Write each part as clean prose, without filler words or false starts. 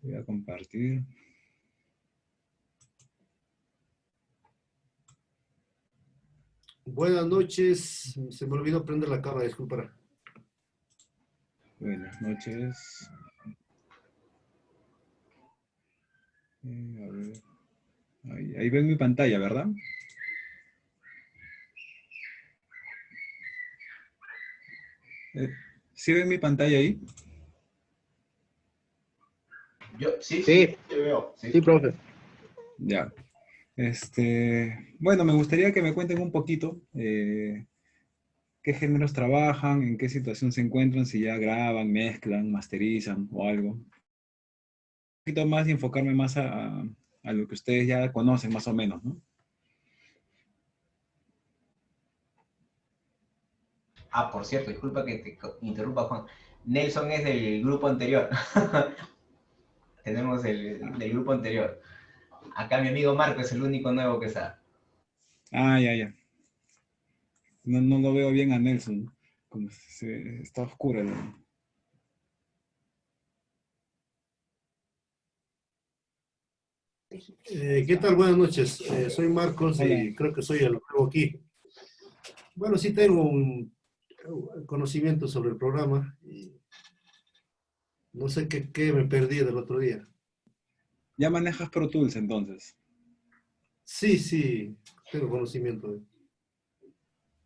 Voy a compartir. Buenas noches. Se me olvidó prender la cámara, disculpa. Buenas noches. A ver. Ahí ven mi pantalla, ¿verdad? ¿Sí ven mi pantalla ahí? Sí, Sí, te veo. Sí, sí, profe. Ya. Bueno, me gustaría que me cuenten un poquito qué géneros trabajan, en qué situación se encuentran, si ya graban, mezclan, masterizan o algo. Un poquito más y enfocarme más a lo que ustedes ya conocen más o menos, ¿no? Ah, por cierto, disculpa que te interrumpa, Juan. Nelson es del grupo anterior. Tenemos del grupo anterior. Acá mi amigo Marco es el único nuevo que está. Ah, ya. No lo veo bien a Nelson, ¿no? Como está oscuro. ¿Qué tal? Buenas noches. Soy Marcos Hola. y creo que soy el nuevo aquí. Bueno, sí tengo un conocimiento sobre el programa y no sé qué me perdí del otro día. ¿Ya manejas Pro Tools entonces? Sí, tengo conocimiento.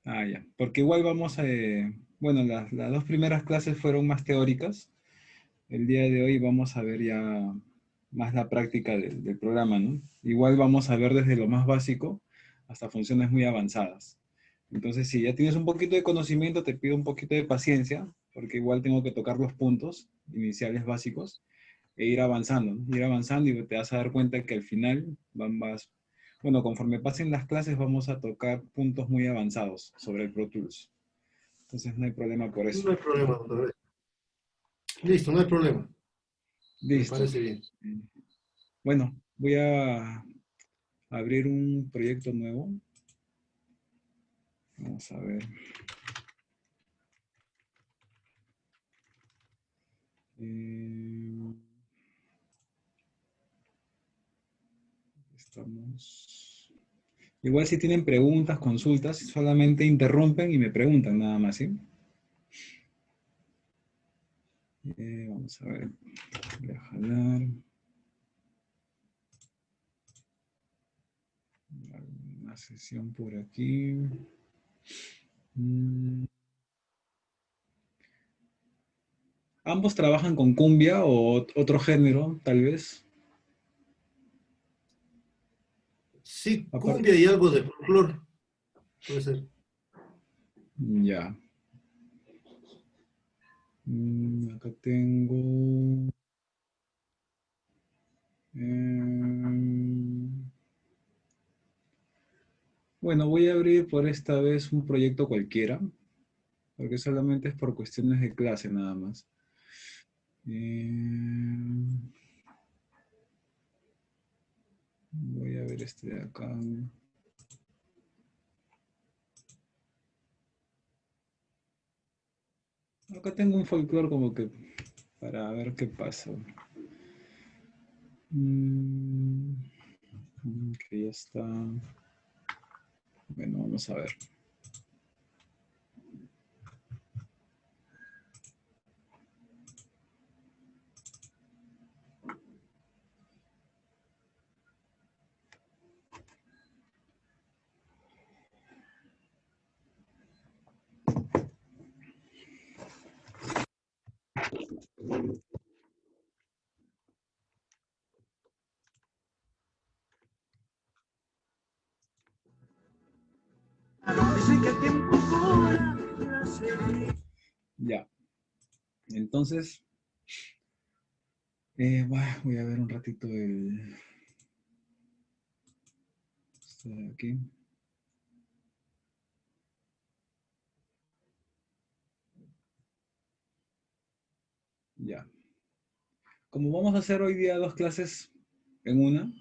Ah, ya. Porque igual vamos a... bueno, las dos primeras clases fueron más teóricas. El día de hoy vamos a ver ya más la práctica del programa, ¿no? Igual vamos a ver desde lo más básico hasta funciones muy avanzadas. Entonces, si ya tienes un poquito de conocimiento, te pido un poquito de paciencia, porque igual tengo que tocar los puntos iniciales básicos e ir avanzando, ¿no? Ir avanzando y te vas a dar cuenta que al final bueno, conforme pasen las clases vamos a tocar puntos muy avanzados sobre el Pro Tools. Entonces no hay problema por eso. No hay problema, don Andrés. Listo, no hay problema. Me Listo. parece bien. Bueno, voy a abrir un proyecto nuevo. Vamos a ver. Estamos. Igual si tienen preguntas, consultas, solamente interrumpen y me preguntan nada más, ¿sí? Vamos a ver. Voy a jalar. Una sesión por aquí. ¿Ambos trabajan con cumbia o otro género, tal vez? Sí, Aparte. cumbia y algo de folclore. Puede ser. Ya. Acá tengo... bueno, voy a abrir por esta vez un proyecto cualquiera, porque solamente es por cuestiones de clase nada más. Voy a ver este de acá. Acá tengo un folclore como que para ver qué pasa. Que ya está. Bueno, vamos a ver. Ya. Entonces, voy a ver un ratito esto de aquí. Ya. Como vamos a hacer hoy día dos clases en una,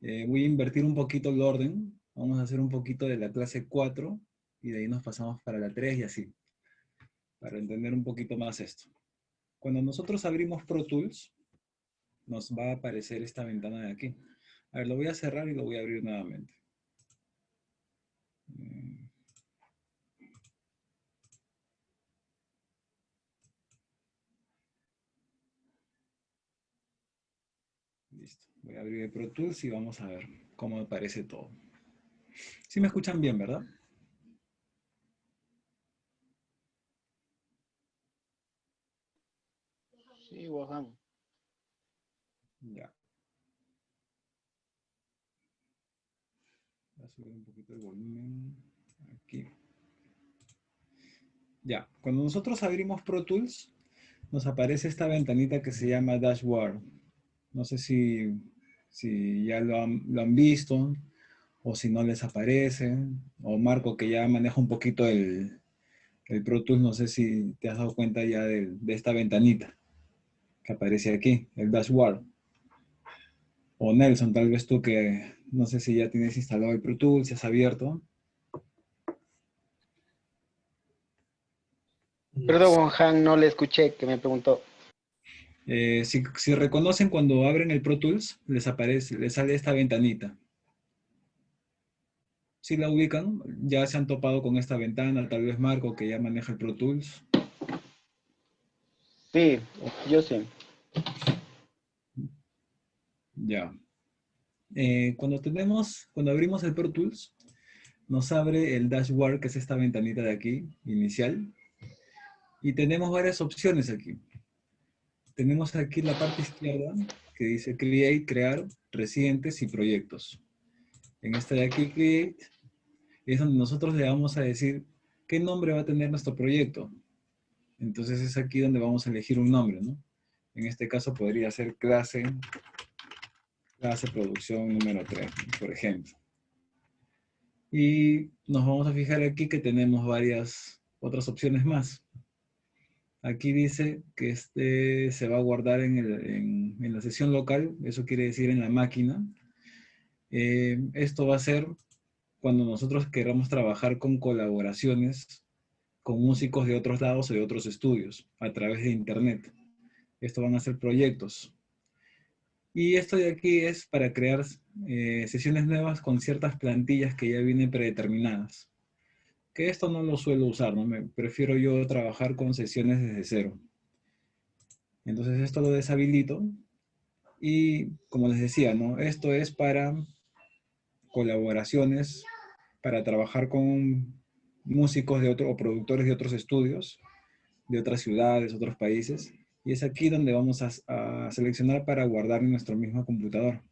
voy a invertir un poquito el orden. Vamos a hacer un poquito de la clase 4 y de ahí nos pasamos para la 3 y así, para entender un poquito más esto. Cuando nosotros abrimos Pro Tools, nos va a aparecer esta ventana de aquí. A ver, lo voy a cerrar y lo voy a abrir nuevamente. Listo. Voy a abrir el Pro Tools y vamos a ver cómo aparece todo. Sí me escuchan bien, ¿verdad? Sí, Johan. Ya. Voy a subir un poquito el volumen. Aquí. Ya. Cuando nosotros abrimos Pro Tools, nos aparece esta ventanita que se llama Dashboard. No sé si ya lo han visto o si no les aparece. O Marco, que ya maneja un poquito el Pro Tools, no sé si te has dado cuenta ya de esta ventanita que aparece aquí, el Dashboard. O Nelson, tal vez tú que no sé si ya tienes instalado el Pro Tools, si has abierto. Perdón, Johan, no le escuché que me preguntó. Si reconocen cuando abren el Pro Tools, les aparece, les sale esta ventanita. Si la ubican, ya se han topado con esta ventana, tal vez Marco, que ya maneja el Pro Tools. Sí, yo sí. Ya. Cuando abrimos el Pro Tools, nos abre el dashboard, que es esta ventanita de aquí, inicial. Y tenemos varias opciones aquí. Tenemos aquí la parte izquierda, que dice Create, Crear, Residentes y Proyectos. En esta de aquí, Create, es donde nosotros le vamos a decir qué nombre va a tener nuestro proyecto. Entonces es aquí donde vamos a elegir un nombre, ¿no? En este caso podría ser clase producción número 3, por ejemplo. Y nos vamos a fijar aquí que tenemos varias otras opciones más. Aquí dice que este se va a guardar en la sesión local, eso quiere decir en la máquina. Esto va a ser cuando nosotros queramos trabajar con colaboraciones con músicos de otros lados o de otros estudios a través de internet. Esto van a ser proyectos. Y esto de aquí es para crear sesiones nuevas con ciertas plantillas que ya vienen predeterminadas. Que esto no lo suelo usar, ¿no? Prefiero yo trabajar con sesiones desde cero. Entonces esto lo deshabilito. Y como les decía, ¿no? Esto es para colaboraciones, para trabajar con músicos de otro, o productores de otros estudios, de otras ciudades, otros países. Y es aquí donde vamos a seleccionar para guardar en nuestro mismo computador.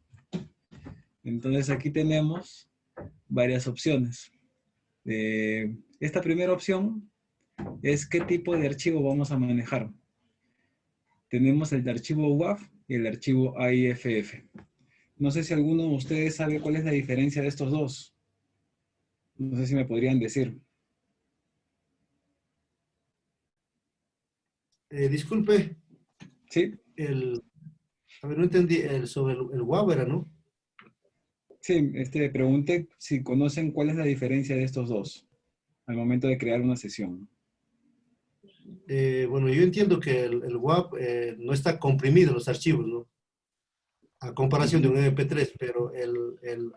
Entonces aquí tenemos varias opciones. Esta primera opción es qué tipo de archivo vamos a manejar. Tenemos el de archivo WAV y el archivo AIFF. No sé si alguno de ustedes sabe cuál es la diferencia de estos dos. No sé si me podrían decir. Disculpe, ¿Sí? a ver, no entendí, sobre el WAV era, ¿no? Sí, pregunté si conocen cuál es la diferencia de estos dos al momento de crear una sesión. Bueno, yo entiendo que el WAV no está comprimido los archivos, ¿no? A comparación de un Ujú. MP3, pero el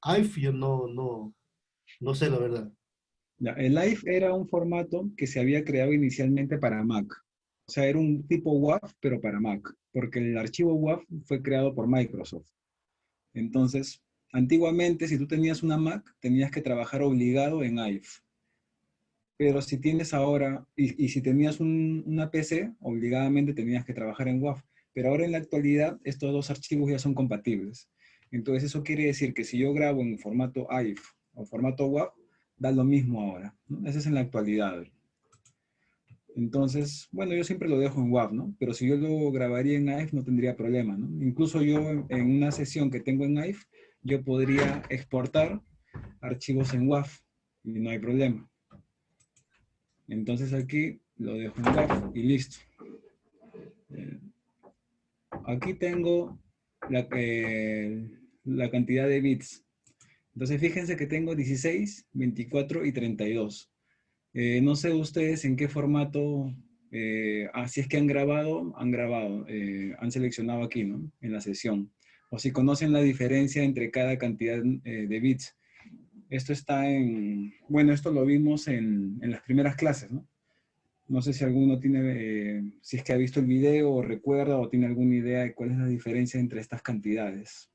AIF yo no sé la verdad. Ya, el Live era un formato que se había creado inicialmente para Mac. O sea, era un tipo WAV, pero para Mac, porque el archivo WAV fue creado por Microsoft. Entonces, antiguamente, si tú tenías una Mac, tenías que trabajar obligado en IVE. Pero si tienes ahora, y si tenías una PC, obligadamente tenías que trabajar en WAV. Pero ahora en la actualidad, estos dos archivos ya son compatibles. Entonces, eso quiere decir que si yo grabo en formato IVE o formato WAV, da lo mismo ahora, ¿no? Eso es en la actualidad. Entonces, bueno, yo siempre lo dejo en WAV, ¿no? Pero si yo lo grabaría en IVE no tendría problema, ¿no? Incluso yo en una sesión que tengo en IVE, yo podría exportar archivos en WAV y no hay problema. Entonces aquí lo dejo en WAV y listo. Aquí tengo la cantidad de bits. Entonces fíjense que tengo 16, 24 y 32. No sé ustedes en qué formato si es que han grabado, han seleccionado aquí, ¿no? En la sesión. O si conocen la diferencia entre cada cantidad de bits. Esto está bueno, esto lo vimos en las primeras clases, ¿no? No sé si alguno tiene, si es que ha visto el video o recuerda o tiene alguna idea de cuál es la diferencia entre estas cantidades.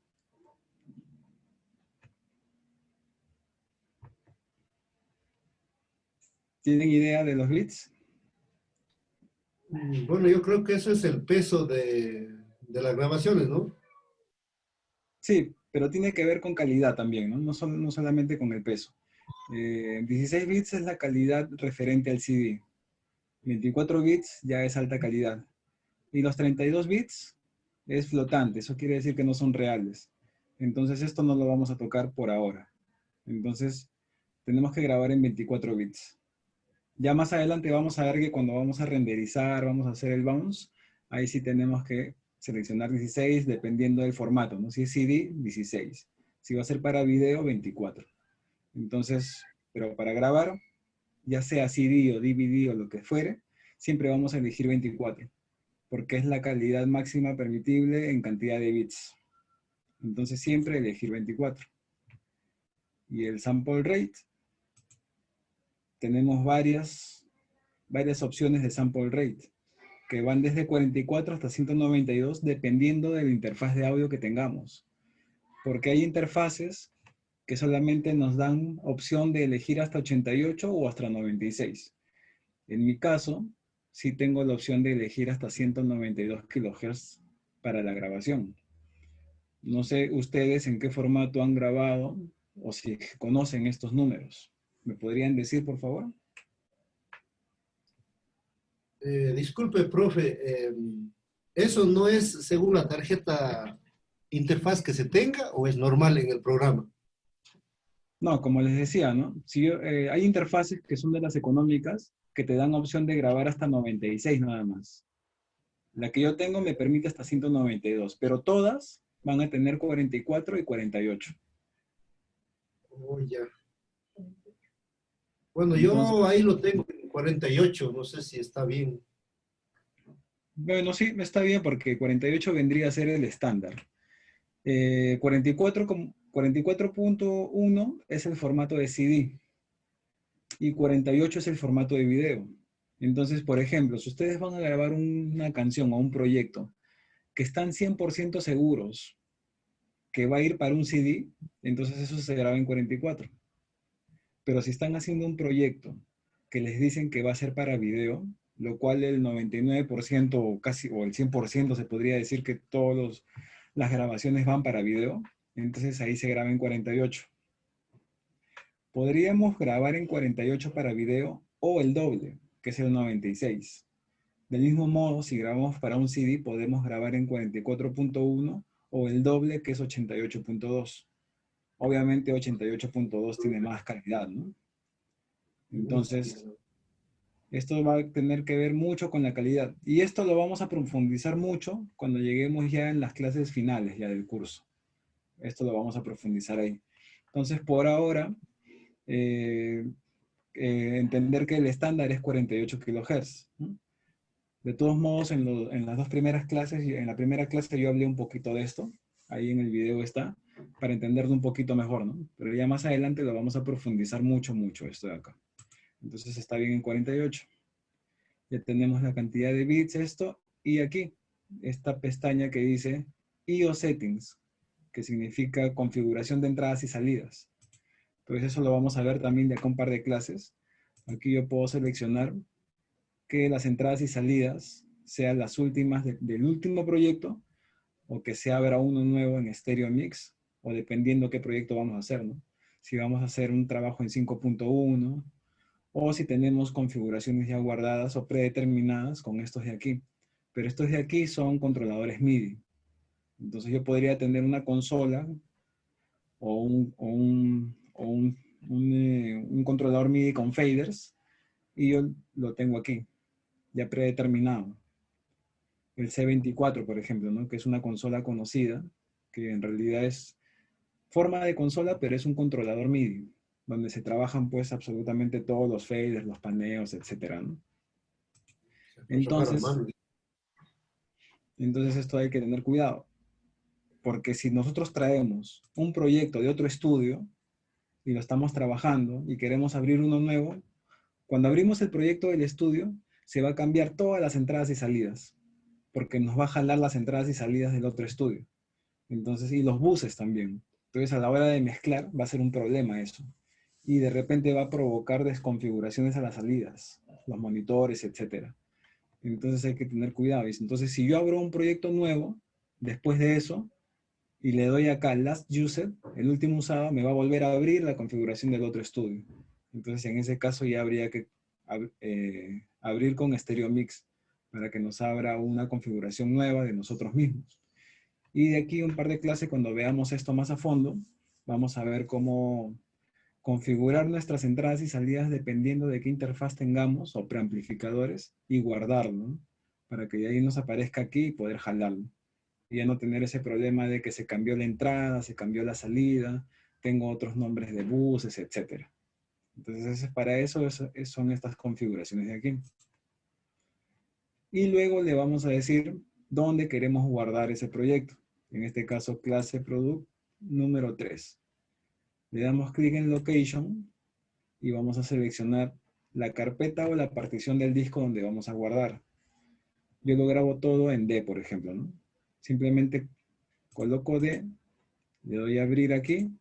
¿Tienen idea de los bits? Bueno, yo creo que eso es el peso de las grabaciones, ¿no? Sí, pero tiene que ver con calidad también, ¿no? No solamente con el peso. 16 bits es la calidad referente al CD. 24 bits ya es alta calidad. Y los 32 bits es flotante, eso quiere decir que no son reales. Entonces esto no lo vamos a tocar por ahora. Entonces tenemos que grabar en 24 bits. Ya más adelante vamos a ver que cuando vamos a renderizar, vamos a hacer el bounce, ahí sí tenemos que seleccionar 16 dependiendo del formato, ¿no? Si es CD, 16. Si va a ser para video, 24. Entonces, pero para grabar, ya sea CD o DVD o lo que fuere, siempre vamos a elegir 24, porque es la calidad máxima permitible en cantidad de bits. Entonces siempre elegir 24. Y el sample rate, tenemos varias opciones de sample rate, que van desde 44 hasta 192, dependiendo de la interfaz de audio que tengamos. Porque hay interfaces que solamente nos dan opción de elegir hasta 88 o hasta 96. En mi caso, sí tengo la opción de elegir hasta 192 kHz para la grabación. No sé ustedes en qué formato han grabado o si conocen estos números. ¿Me podrían decir, por favor? Disculpe, profe, ¿eso no es según la tarjeta interfaz que se tenga o es normal en el programa? No, como les decía, ¿no? Hay interfaces que son de las económicas que te dan opción de grabar hasta 96 nada más. La que yo tengo me permite hasta 192, pero todas van a tener 44 y 48. Oh, ya. Bueno, Entonces, yo ahí lo tengo en 48, no sé si está bien. bueno, sí, está bien porque 48 vendría a ser el estándar. 44.1 es el formato de CD y 48 es el formato de video. Entonces, por ejemplo, si ustedes van a grabar una canción o un proyecto que están 100% seguros que va a ir para un CD, entonces eso se graba en 44. Pero si están haciendo un proyecto que les dicen que va a ser para video, lo cual el 99% o casi, o el 100% se podría decir que todas las grabaciones van para video, entonces ahí se graba en 48. Podríamos grabar en 48 para video o el doble, que es el 96. Del mismo modo, si grabamos para un CD, podemos grabar en 44.1 o el doble, que es 88.2. Obviamente 88.2 tiene más calidad, ¿no? Entonces, esto va a tener que ver mucho con la calidad. Y esto lo vamos a profundizar mucho cuando lleguemos ya en las clases finales ya del curso. Esto lo vamos a profundizar ahí. Entonces, por ahora, eh, entender que el estándar es 48 kHz, ¿no? De todos modos, en las dos primeras clases, en la primera clase yo hablé un poquito de esto, ahí en el video está, para entenderlo un poquito mejor, ¿no? Pero ya más adelante lo vamos a profundizar mucho, mucho esto de acá. Entonces está bien en 48. Ya tenemos la cantidad de bits, esto, y aquí, esta pestaña que dice IO Settings, que significa configuración de entradas y salidas. Entonces eso lo vamos a ver también de acá un par de clases. Aquí yo puedo seleccionar que las entradas y salidas sean las últimas del último proyecto o que se abra uno nuevo en Stereo Mix o dependiendo qué proyecto vamos a hacer, ¿no? Si vamos a hacer un trabajo en 5.1 o si tenemos configuraciones ya guardadas o predeterminadas con estos de aquí. Pero estos de aquí son controladores MIDI. Entonces yo podría tener una consola o un controlador MIDI con faders y yo lo tengo aquí, ya predeterminado. El C24, por ejemplo, ¿no? Que es una consola conocida, que en realidad es forma de consola, pero es un controlador MIDI, donde se trabajan pues absolutamente todos los faders, los paneos, etcétera, ¿no? Entonces, esto hay que tener cuidado. Porque si nosotros traemos un proyecto de otro estudio y lo estamos trabajando y queremos abrir uno nuevo, cuando abrimos el proyecto del estudio, se va a cambiar todas las entradas y salidas, porque nos va a jalar las entradas y salidas del otro estudio. Entonces, y los buses también. Entonces, a la hora de mezclar, va a ser un problema eso. Y de repente va a provocar desconfiguraciones a las salidas, los monitores, etc. Entonces, hay que tener cuidado. Entonces, si yo abro un proyecto nuevo, después de eso, y le doy acá Last Used, el último usado, me va a volver a abrir la configuración del otro estudio. Entonces, en ese caso ya habría que abrir con Stereo Mix para que nos abra una configuración nueva de nosotros mismos. Y de aquí un par de clases, cuando veamos esto más a fondo, vamos a ver cómo configurar nuestras entradas y salidas dependiendo de qué interfaz tengamos o preamplificadores y guardarlo, ¿no? Para que ahí nos aparezca aquí y poder jalarlo. Y ya no tener ese problema de que se cambió la entrada, se cambió la salida, tengo otros nombres de buses, etc. Entonces, para eso son estas configuraciones de aquí. Y luego le vamos a decir dónde queremos guardar ese proyecto. En este caso, clase product número 3. Le damos clic en location y vamos a seleccionar la carpeta o la partición del disco donde vamos a guardar. Yo lo grabo todo en D, por ejemplo, ¿no? Simplemente coloco D, le doy a abrir aquí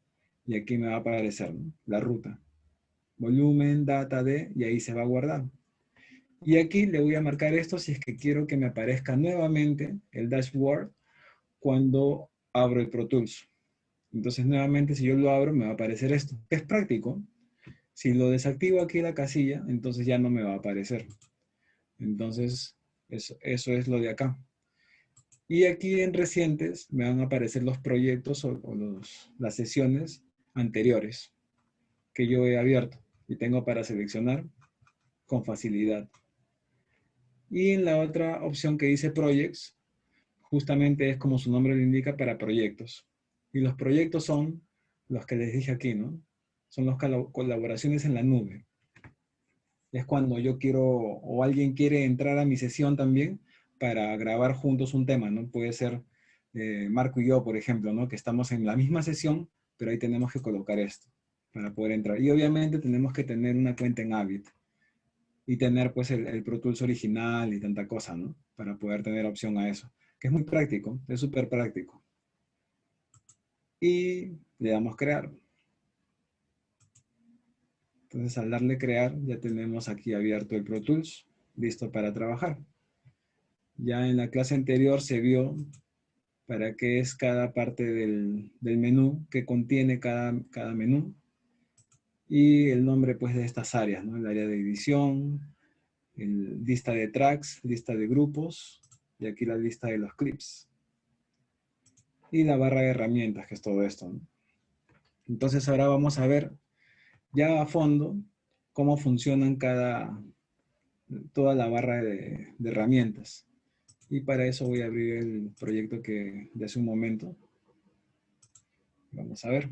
y aquí me va a aparecer, ¿no? La ruta. Volumen, data D, y ahí se va a guardar. Y aquí le voy a marcar esto si es que quiero que me aparezca nuevamente el dashboard cuando abro el Pro Tools. Entonces nuevamente si yo lo abro me va a aparecer esto. Es práctico. Si lo desactivo aquí la casilla, entonces ya no me va a aparecer. Entonces eso es lo de acá. Y aquí en recientes me van a aparecer los proyectos o las sesiones anteriores que yo he abierto y tengo para seleccionar con facilidad. Y en la otra opción que dice Projects, justamente es como su nombre lo indica, para proyectos. Y los proyectos son los que les dije aquí, ¿no? Son las colaboraciones en la nube. Es cuando yo quiero, o alguien quiere entrar a mi sesión también para grabar juntos un tema, ¿no? Puede ser Marco y yo, por ejemplo, ¿no? Que estamos en la misma sesión, pero ahí tenemos que colocar esto para poder entrar. Y obviamente tenemos que tener una cuenta en Avid y tener pues el Pro Tools original y tanta cosa, ¿no? Para poder tener opción a eso. Que es muy práctico, es súper práctico. Y le damos crear. Entonces al darle crear ya tenemos aquí abierto el Pro Tools, listo para trabajar. Ya en la clase anterior se vio para qué es cada parte del menú, que contiene cada menú. Y el nombre pues de estas áreas, ¿no? El área de edición, lista de tracks, lista de grupos, y aquí la lista de los clips. Y la barra de herramientas, que es todo esto, ¿no? Entonces ahora vamos a ver ya a fondo cómo funcionan toda la barra de herramientas. Y para eso voy a abrir el proyecto de hace un momento. Vamos a ver.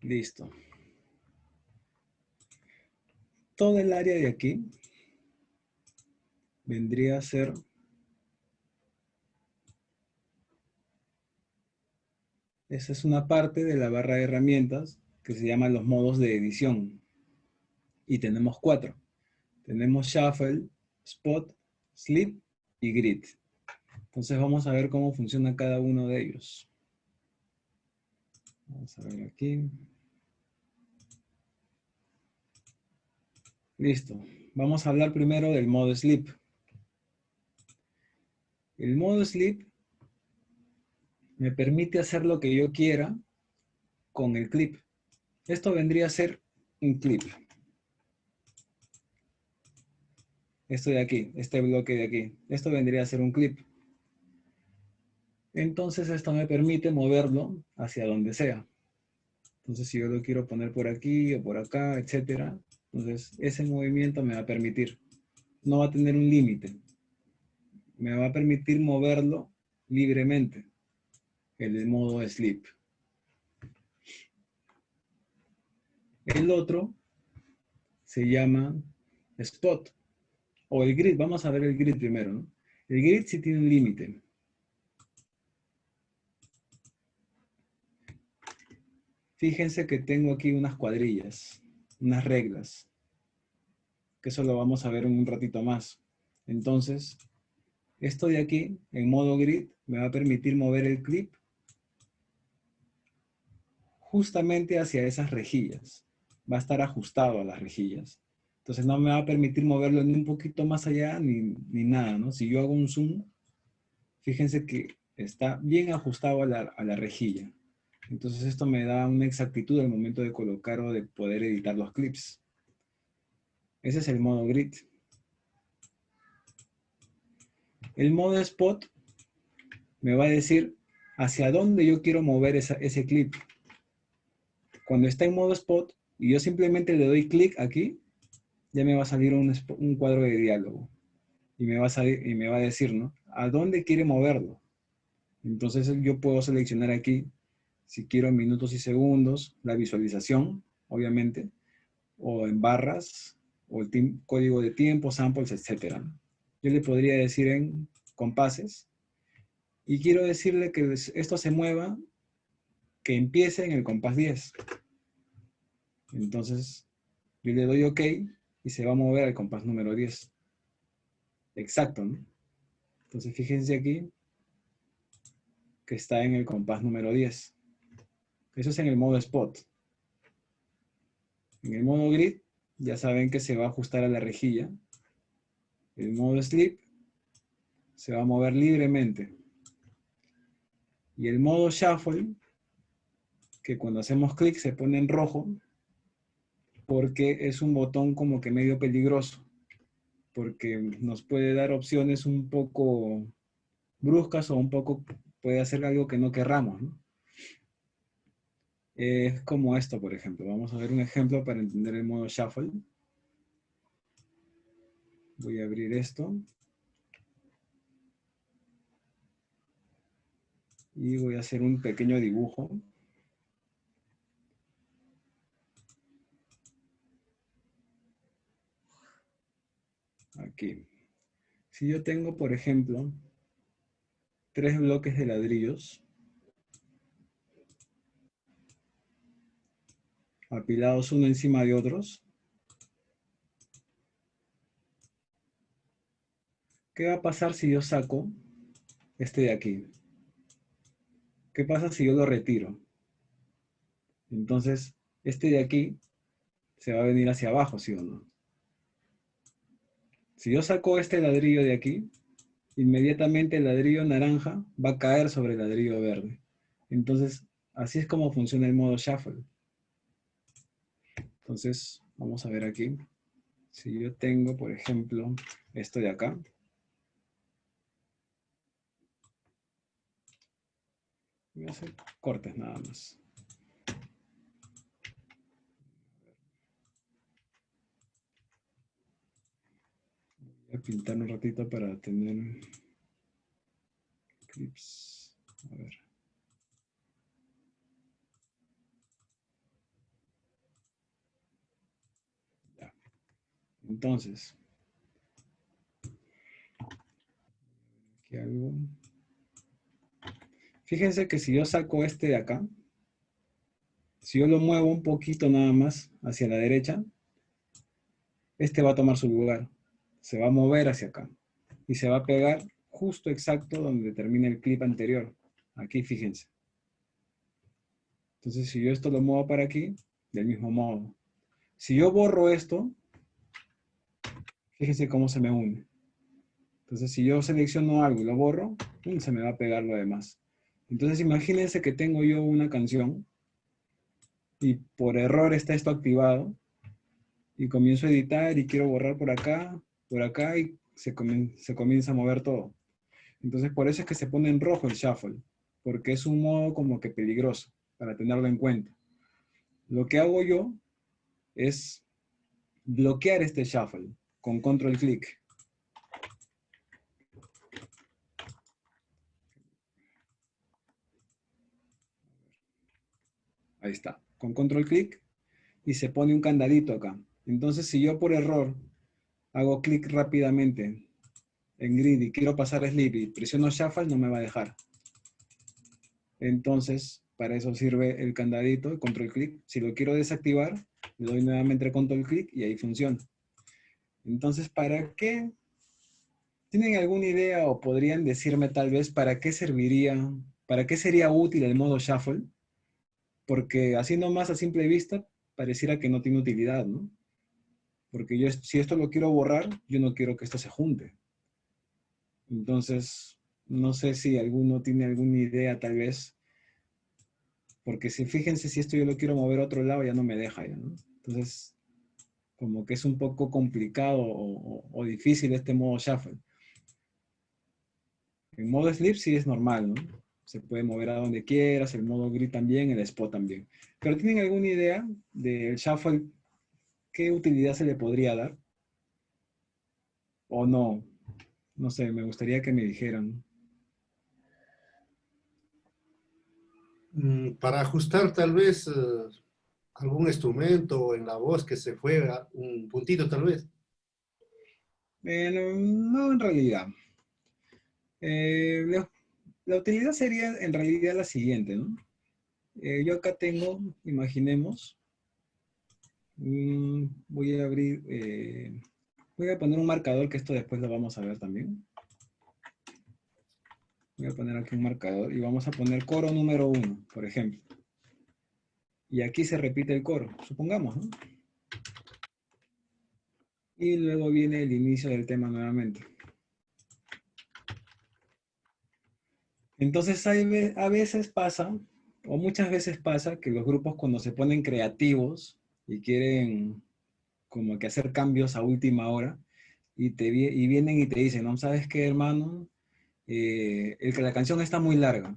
Listo. Todo el área de aquí vendría a ser esa es una parte de la barra de herramientas que se llama los modos de edición. Y tenemos 4. Tenemos Shuffle, Spot, Slip y Grid. Entonces vamos a ver cómo funciona cada uno de ellos. Vamos a ver aquí. Listo. Vamos a hablar primero del modo Slip. El modo Slip me permite hacer lo que yo quiera con el clip. Esto vendría a ser un clip. Esto de aquí, este bloque de aquí. Esto vendría a ser un clip. Entonces esto me permite moverlo hacia donde sea. Entonces si yo lo quiero poner por aquí o por acá, etcétera, entonces ese movimiento me va a permitir. No va a tener un límite. me va a permitir moverlo libremente, el modo sleep. El otro se llama spot, o el grid. Vamos a ver el grid primero, ¿no? El grid sí tiene un límite. Fíjense que tengo aquí unas cuadrillas, unas reglas, que eso lo vamos a ver en un ratito más. Entonces, esto de aquí, en modo grid, me va a permitir mover el clip justamente hacia esas rejillas. Va a estar ajustado a las rejillas. Entonces no me va a permitir moverlo ni un poquito más allá ni nada, ¿no? Si yo hago un zoom, fíjense que está bien ajustado a la rejilla. Entonces esto me da una exactitud al momento de colocar o de poder editar los clips. Ese es el modo grid. El modo spot me va a decir hacia dónde yo quiero mover ese clip. Cuando está en modo spot y yo simplemente le doy clic aquí, ya me va a salir un cuadro de diálogo. Y me va a decir, ¿no? ¿A dónde quiere moverlo? Entonces yo puedo seleccionar aquí, si quiero en minutos y segundos, la visualización, obviamente, o en barras, o el código de tiempo, samples, etc. Yo le podría decir en compases, y quiero decirle que esto se mueva, que empiece en el compás 10. Entonces, yo le doy OK, y se va a mover al compás número 10. Exacto, ¿no? Entonces, fíjense aquí, que está en el compás número 10. Eso es en el modo spot. En el modo grid, ya saben que se va a ajustar a la rejilla. El modo sleep se va a mover libremente. Y el modo shuffle, que cuando hacemos clic se pone en rojo, porque es un botón como que medio peligroso, porque nos puede dar opciones un poco bruscas o un poco puede hacer algo que no querramos, ¿no? Es como esto, por ejemplo. Vamos a ver un ejemplo para entender el modo shuffle. Voy a abrir esto. Y voy a hacer un pequeño dibujo. Aquí. Si yo tengo, por ejemplo, 3 bloques de ladrillos apilados uno encima de otros, ¿qué va a pasar si yo saco este de aquí? ¿Qué pasa si yo lo retiro? Entonces, este de aquí se va a venir hacia abajo, ¿sí o no? Si yo saco este ladrillo de aquí, inmediatamente el ladrillo naranja va a caer sobre el ladrillo verde. Entonces, así es como funciona el modo shuffle. Entonces, vamos a ver aquí. Si yo tengo, por ejemplo, esto de acá. Voy a hacer cortes nada más. Voy a pintar un ratito para tener clips. A ver. Ya. Entonces, aquí algo. Fíjense que si yo saco este de acá, si yo lo muevo un poquito nada más hacia la derecha, este va a tomar su lugar. Se va a mover hacia acá. Y se va a pegar justo exacto donde termina el clip anterior. Aquí, fíjense. Entonces, si yo esto lo muevo para aquí, del mismo modo. Si yo borro esto, fíjense cómo se me une. Entonces, si yo selecciono algo y lo borro, se me va a pegar lo demás. Entonces, imagínense que tengo yo una canción y por error está esto activado y comienzo a editar y quiero borrar por acá y se comienza a mover todo. Entonces, por eso es que se pone en rojo el shuffle, porque es un modo como que peligroso para tenerlo en cuenta. Lo que hago yo es bloquear este shuffle con control clic. Ahí está. Con control clic y se pone un candadito acá. Entonces, si yo por error hago clic rápidamente en grid y quiero pasar a sleep y presiono shuffle, no me va a dejar. Entonces, para eso sirve el candadito, el control clic. Si lo quiero desactivar, le doy nuevamente control clic y ahí funciona. Entonces, ¿para qué? ¿Tienen alguna idea o podrían decirme tal vez para qué serviría, para qué sería útil el modo shuffle? Porque así nomás a simple vista pareciera que no tiene utilidad, ¿no? Porque yo, si esto lo quiero borrar, yo no quiero que esto se junte. Entonces, no sé si alguno tiene alguna idea tal vez, porque si fíjense, si esto yo lo quiero mover a otro lado, ya no me deja, ya, ¿no? Entonces, como que es un poco complicado o difícil este modo shuffle. En modo sleep sí es normal, ¿no? Se puede mover a donde quieras, el modo grid también, el spot también. Pero ¿tienen alguna idea del shuffle? ¿Qué utilidad se le podría dar? ¿O no? No sé, me gustaría que me dijeran. Para ajustar tal vez algún instrumento en la voz que se fue a un puntito tal vez. No, en realidad. La utilidad sería en realidad la siguiente, ¿no? Yo acá tengo, imaginemos, voy a abrir, voy a poner un marcador que esto después lo vamos a ver también. Voy a poner aquí un marcador y vamos a poner coro número 1, por ejemplo. Y aquí se repite el coro, supongamos, ¿no? Y luego viene el inicio del tema nuevamente. Entonces a veces pasa, o muchas veces pasa, que los grupos cuando se ponen creativos y quieren como que hacer cambios a última hora, y vienen y te dicen, ¿no? ¿Sabes qué, hermano? La canción está muy larga.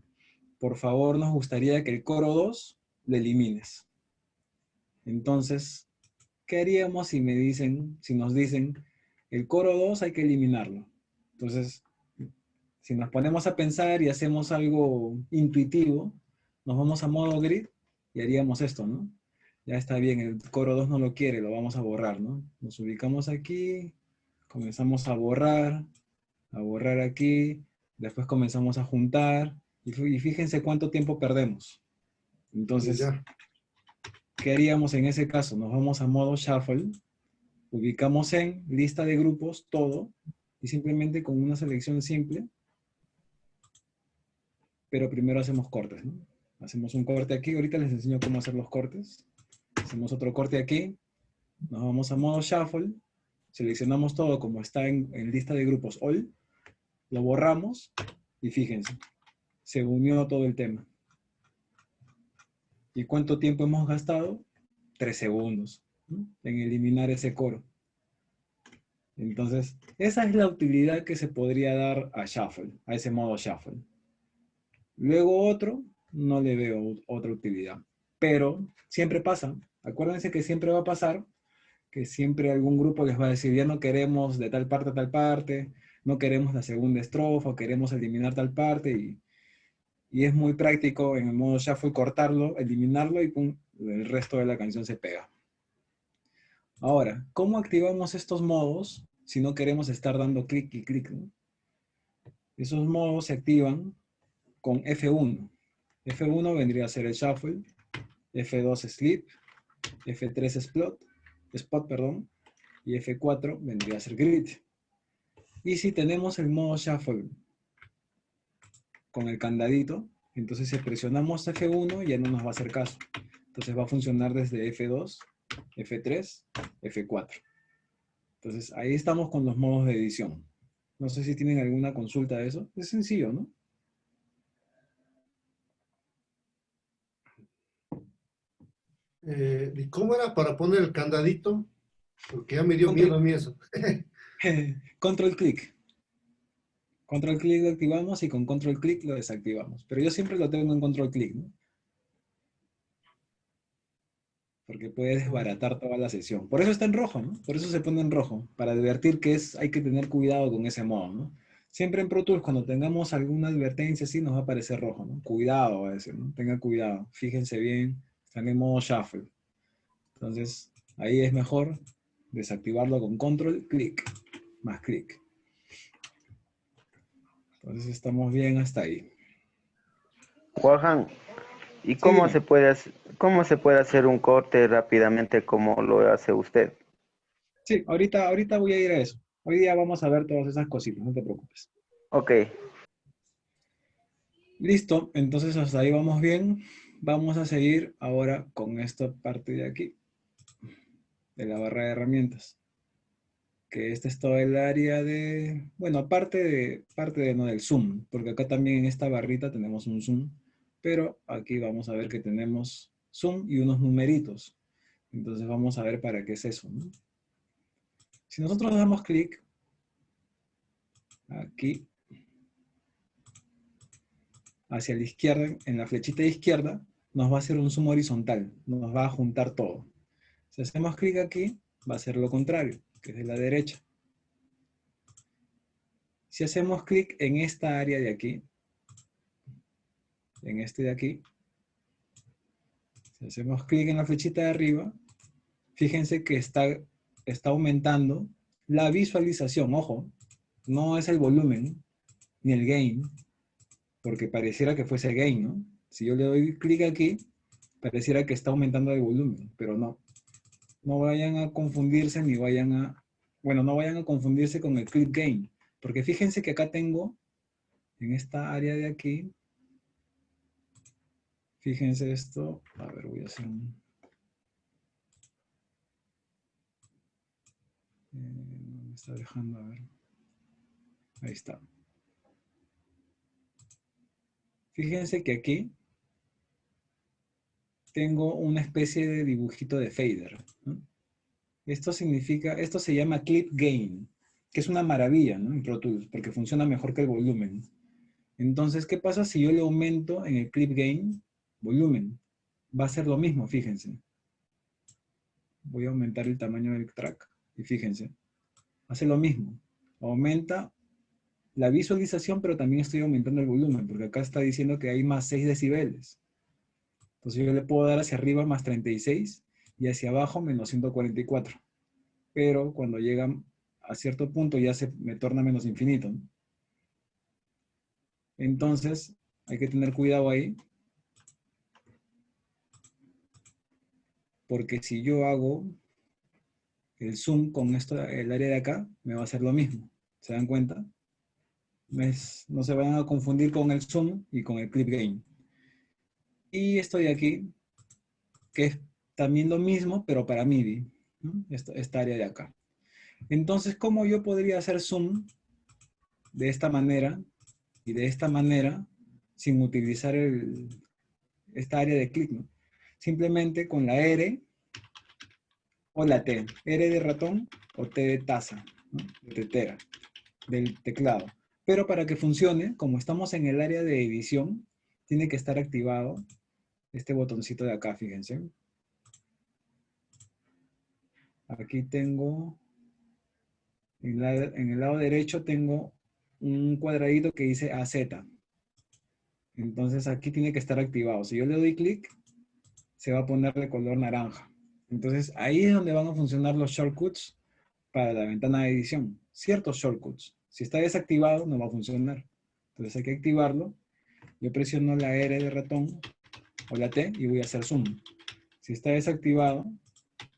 Por favor, nos gustaría que el coro 2 lo elimines. Entonces, ¿qué haríamos si nos dicen, el coro 2 hay que eliminarlo? Entonces, si nos ponemos a pensar y hacemos algo intuitivo, nos vamos a modo grid y haríamos esto, ¿no? Ya está bien, el coro 2 no lo quiere, lo vamos a borrar, ¿no? Nos ubicamos aquí, comenzamos a borrar aquí, después comenzamos a juntar, y fíjense cuánto tiempo perdemos. Entonces, Ya. ¿qué haríamos en ese caso? Nos vamos a modo shuffle, ubicamos en lista de grupos todo, y simplemente con una selección simple, pero primero hacemos cortes, ¿no? Hacemos un corte aquí, ahorita les enseño cómo hacer los cortes. Hacemos otro corte aquí, nos vamos a modo shuffle, seleccionamos todo como está en lista de grupos all, lo borramos y fíjense, se unió todo el tema. ¿Y cuánto tiempo hemos gastado? 3 segundos, ¿no? En eliminar ese coro. Entonces, esa es la utilidad que se podría dar a shuffle, a ese modo shuffle. Luego otro, no le veo otra utilidad. Pero siempre pasa. Acuérdense que siempre va a pasar que siempre algún grupo les va a decir, ya no queremos de tal parte a tal parte, no queremos la segunda estrofa, queremos eliminar tal parte, y es muy práctico en el modo shuffle cortarlo, eliminarlo y pum, el resto de la canción se pega. Ahora, ¿cómo activamos estos modos si no queremos estar dando clic y clic, ¿no? Esos modos se activan con F1. F1 vendría a ser el shuffle, F2 sleep, F3 spot, perdón, y F4 vendría a ser grid. Y si tenemos el modo shuffle con el candadito, entonces si presionamos F1 ya no nos va a hacer caso. Entonces va a funcionar desde F2, F3, F4. Entonces ahí estamos con los modos de edición. No sé si tienen alguna consulta de eso. Es sencillo, ¿no? ¿Y cómo era para poner el candadito? Porque ya me dio miedo a mí eso. Control clic. Control clic lo activamos y con control clic lo desactivamos. Pero yo siempre lo tengo en control clic, ¿no? Porque puede desbaratar toda la sesión. Por eso está en rojo, ¿no? Por eso se pone en rojo, para advertir que hay que tener cuidado con ese modo, ¿no? Siempre en Pro Tools, cuando tengamos alguna advertencia así, nos va a aparecer rojo, ¿no? Cuidado, va a decir, ¿no? Tenga cuidado, fíjense bien, Sale en modo shuffle. Entonces, ahí es mejor desactivarlo con control, clic, más clic. Entonces estamos bien hasta ahí. Johan, ¿y Sí, dime. cómo se puede hacer un corte rápidamente como lo hace usted? Sí, ahorita voy a ir a eso. Hoy día vamos a ver todas esas cositas, no te preocupes. Ok, Listo, entonces hasta ahí vamos bien. Vamos a seguir ahora con esta parte de aquí, de la barra de herramientas. Que este es todo el área de, bueno, parte de no del zoom, porque acá también en esta barrita tenemos un zoom, pero aquí vamos a ver que tenemos zoom y unos numeritos. Entonces vamos a ver para qué es eso, ¿no? Si nosotros damos clic aquí, hacia la izquierda, en la flechita de izquierda, nos va a hacer un zoom horizontal, nos va a juntar todo. Si hacemos clic aquí, va a ser lo contrario, que es de la derecha. Si hacemos clic en esta área de aquí, en este de aquí, si hacemos clic en la flechita de arriba, fíjense que está aumentando la visualización. Ojo, no es el volumen ni el gain, porque pareciera que fuese gain, ¿no? Si yo le doy clic aquí, pareciera que está aumentando el volumen, pero no. No vayan a confundirse ni vayan a... Bueno, no vayan a confundirse con el clip gain, porque fíjense que acá tengo, en esta área de aquí, fíjense esto, a ver, voy a hacer un... no me está dejando, a ver. Ahí está. Fíjense que aquí tengo una especie de dibujito de fader, ¿no? Esto significa, esto se llama clip gain, que es una maravilla, ¿no? En Pro Tools, porque funciona mejor que el volumen. Entonces, ¿qué pasa si yo le aumento en el clip gain volumen? Va a ser lo mismo, fíjense. Voy a aumentar el tamaño del track y fíjense, hace lo mismo. Aumenta la visualización, pero también estoy aumentando el volumen, porque acá está diciendo que hay más 6 decibeles. Entonces yo le puedo dar hacia arriba más 36 y hacia abajo menos 144. Pero cuando llega a cierto punto ya se me torna menos infinito, ¿no? Entonces hay que tener cuidado ahí, porque si yo hago el zoom con esto, el área de acá, me va a hacer lo mismo. ¿Se dan cuenta? No se vayan a confundir con el zoom y con el clip gain. Y esto de aquí, que es también lo mismo, pero para MIDI, ¿no? Esta área de acá. Entonces, ¿cómo yo podría hacer zoom de esta manera y de esta manera sin utilizar esta área de clic, ¿no? Simplemente con la R o la T. R de ratón o T de taza, ¿no? De tetera, del teclado. Pero para que funcione, como estamos en el área de edición, tiene que estar activado este botoncito de acá, fíjense. Aquí tengo, en el lado derecho tengo un cuadradito que dice AZ. Entonces aquí tiene que estar activado. Si yo le doy clic, se va a poner de color naranja. Entonces ahí es donde van a funcionar los shortcuts para la ventana de edición. Ciertos shortcuts. Si está desactivado, no va a funcionar. Entonces hay que activarlo. Yo presiono la R de ratón o la T y voy a hacer zoom. Si está desactivado,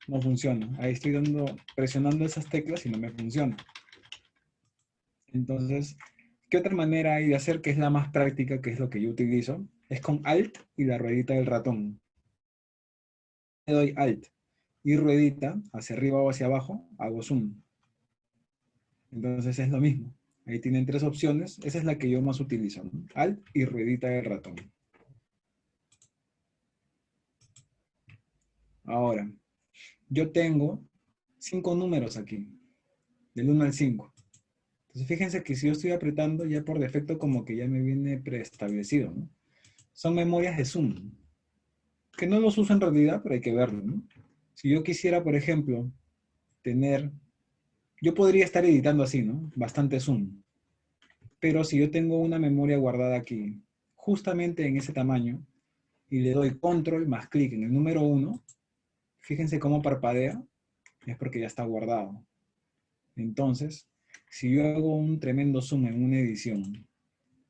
no funciona. Ahí estoy presionando esas teclas y no me funciona. Entonces, ¿qué otra manera hay de hacer que es la más práctica, que es lo que yo utilizo? Es con Alt y la ruedita del ratón. Le doy Alt y ruedita, hacia arriba o hacia abajo, hago zoom. Entonces es lo mismo. Ahí tienen tres opciones. Esa es la que yo más utilizo, ¿no? Alt y ruedita del ratón. Ahora, yo tengo 5 números aquí, del 1 al 5. Entonces fíjense que si yo estoy apretando, ya por defecto como que ya me viene preestablecido, ¿no? Son memorias de zoom, que no los uso en realidad, pero hay que verlo, ¿no? Si yo quisiera, por ejemplo, tener, yo podría estar editando así, ¿no? Bastante zoom. Pero si yo tengo una memoria guardada aquí, justamente en ese tamaño, y le doy control más clic en el número 1, fíjense cómo parpadea, es porque ya está guardado. Entonces, si yo hago un tremendo zoom en una edición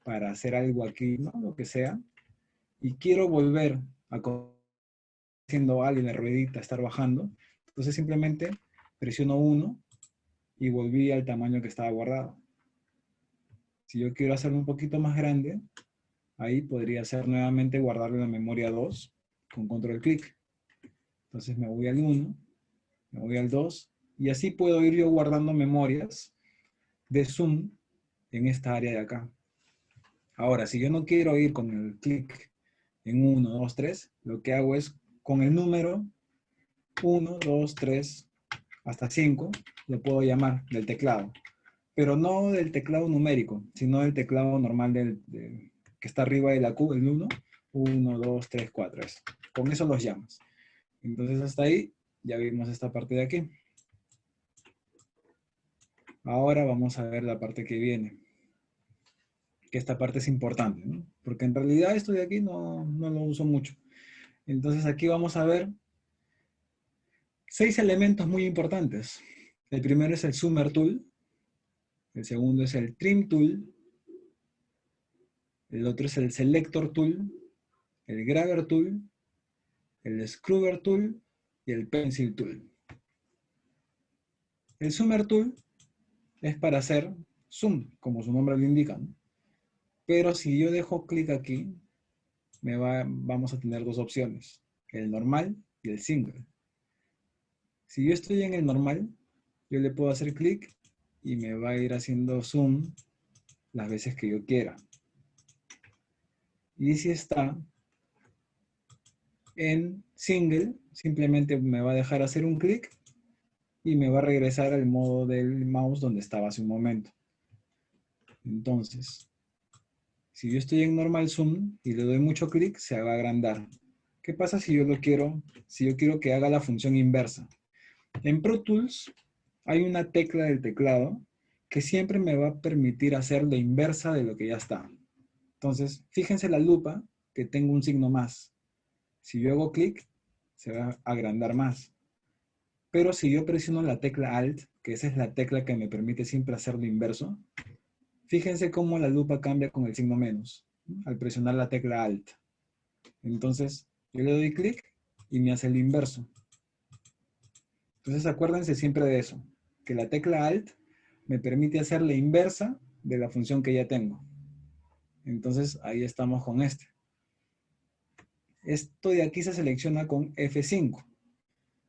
para hacer algo aquí, ¿no? Lo que sea, y quiero volver a haciendo algo en la ruedita, estar bajando, entonces simplemente presiono 1 y volví al tamaño que estaba guardado. Si yo quiero hacerlo un poquito más grande, ahí podría ser nuevamente guardarlo en la memoria 2 con control clic. Entonces me voy al 1, me voy al 2, y así puedo ir yo guardando memorias de zoom en esta área de acá. Ahora, si yo no quiero ir con el clic en 1, 2, 3, lo que hago es con el número 1, 2, 3, hasta 5, lo puedo llamar del teclado. Pero no del teclado numérico, sino del teclado normal que está arriba de la Q, el 1, 1, 2, 3, 4. Eso. Con eso los llamas. Entonces hasta ahí ya vimos esta parte de aquí. Ahora vamos a ver la parte que viene. Que esta parte es importante, ¿no? Porque en realidad esto de aquí no lo uso mucho. Entonces aquí vamos a ver 6 elementos muy importantes. El primero es el Zoomer Tool. El segundo es el Trim Tool. El otro es el Selector Tool. El Grabber Tool. El Scrubber Tool y el Pencil Tool. El Zoomer Tool es para hacer zoom, como su nombre lo indica, ¿no? Pero si yo dejo clic aquí, vamos a tener dos opciones, el normal y el single. Si yo estoy en el normal, yo le puedo hacer clic y me va a ir haciendo zoom las veces que yo quiera. Y si está en single, simplemente me va a dejar hacer un clic y me va a regresar al modo del mouse donde estaba hace un momento. Entonces, si yo estoy en normal zoom y le doy mucho clic, se va a agrandar. ¿Qué pasa si yo quiero que haga la función inversa? En Pro Tools hay una tecla del teclado que siempre me va a permitir hacer la inversa de lo que ya está. Entonces, fíjense la lupa que tengo un signo más. Si yo hago clic, se va a agrandar más. Pero si yo presiono la tecla Alt, que esa es la tecla que me permite siempre hacer lo inverso, fíjense cómo la lupa cambia con el signo menos, ¿no? Al presionar la tecla Alt. Entonces, yo le doy clic y me hace el inverso. Entonces, acuérdense siempre de eso, que la tecla Alt me permite hacer la inversa de la función que ya tengo. Entonces, ahí estamos con este. Esto de aquí se selecciona con F5.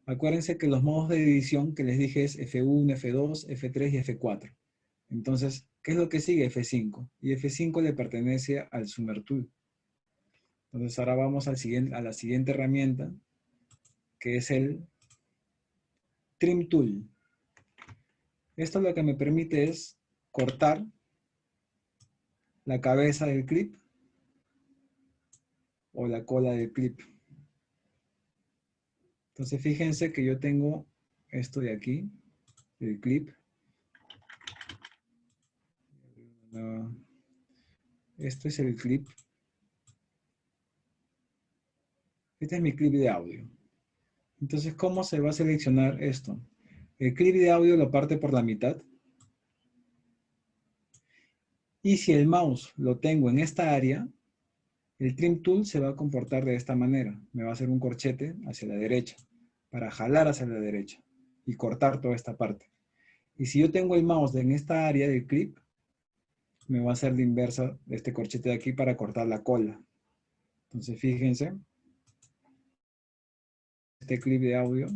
Acuérdense que los modos de edición que les dije es F1, F2, F3 y F4. Entonces, ¿qué es lo que sigue? F5. Y F5 le pertenece al Zoomer Tool. Entonces, ahora vamos a la siguiente herramienta, que es el Trim Tool. Esto lo que me permite es cortar la cabeza del clip o la cola del clip. Entonces, fíjense que yo tengo esto de aquí, el clip. Esto es el clip. Este es mi clip de audio. Entonces, ¿cómo se va a seleccionar esto? El clip de audio lo parte por la mitad. Y si el mouse lo tengo en esta área, el Trim Tool se va a comportar de esta manera. Me va a hacer un corchete hacia la derecha, para jalar hacia la derecha y cortar toda esta parte. Y si yo tengo el mouse en esta área del clip, me va a hacer la inversa de este corchete de aquí para cortar la cola. Entonces, fíjense, este clip de audio.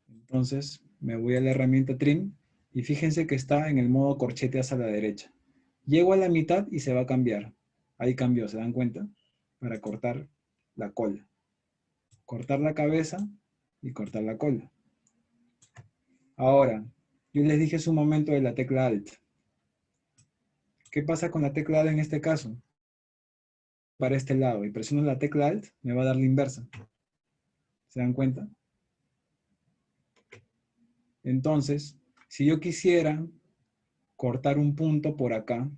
Entonces, me voy a la herramienta Trim y fíjense que está en el modo corchete hacia la derecha. Llego a la mitad y se va a cambiar. Ahí cambió, ¿se dan cuenta? Para cortar la cola. Cortar la cabeza y cortar la cola. Ahora, yo les dije hace un momento de la tecla Alt. ¿Qué pasa con la tecla Alt en este caso? Para este lado y presiono la tecla Alt, me va a dar la inversa. ¿Se dan cuenta? Entonces, si yo quisiera cortar un punto por acá,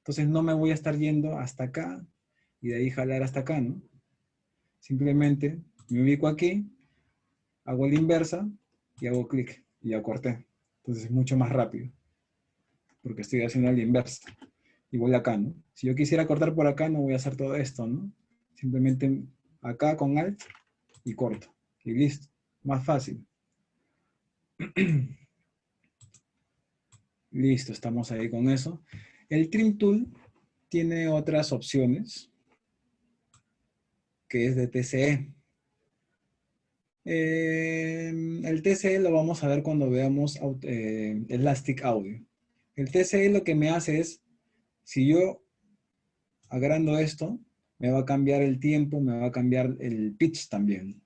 Entonces no me voy a estar yendo hasta acá y de ahí jalar hasta acá, ¿no? Simplemente me ubico aquí, hago la inversa y hago clic y ya corté. Entonces es mucho más rápido porque estoy haciendo la inversa. Igual acá, ¿no? Si yo quisiera cortar por acá, no voy a hacer todo esto, ¿no? Simplemente acá con Alt y corto. Y listo. Más fácil. Listo, estamos ahí con eso. El Trim Tool tiene otras opciones, que es de TCE. El TCE lo vamos a ver cuando veamos Elastic Audio. El TCE lo que me hace es, si yo agrando esto, me va a cambiar el tiempo, me va a cambiar el pitch también.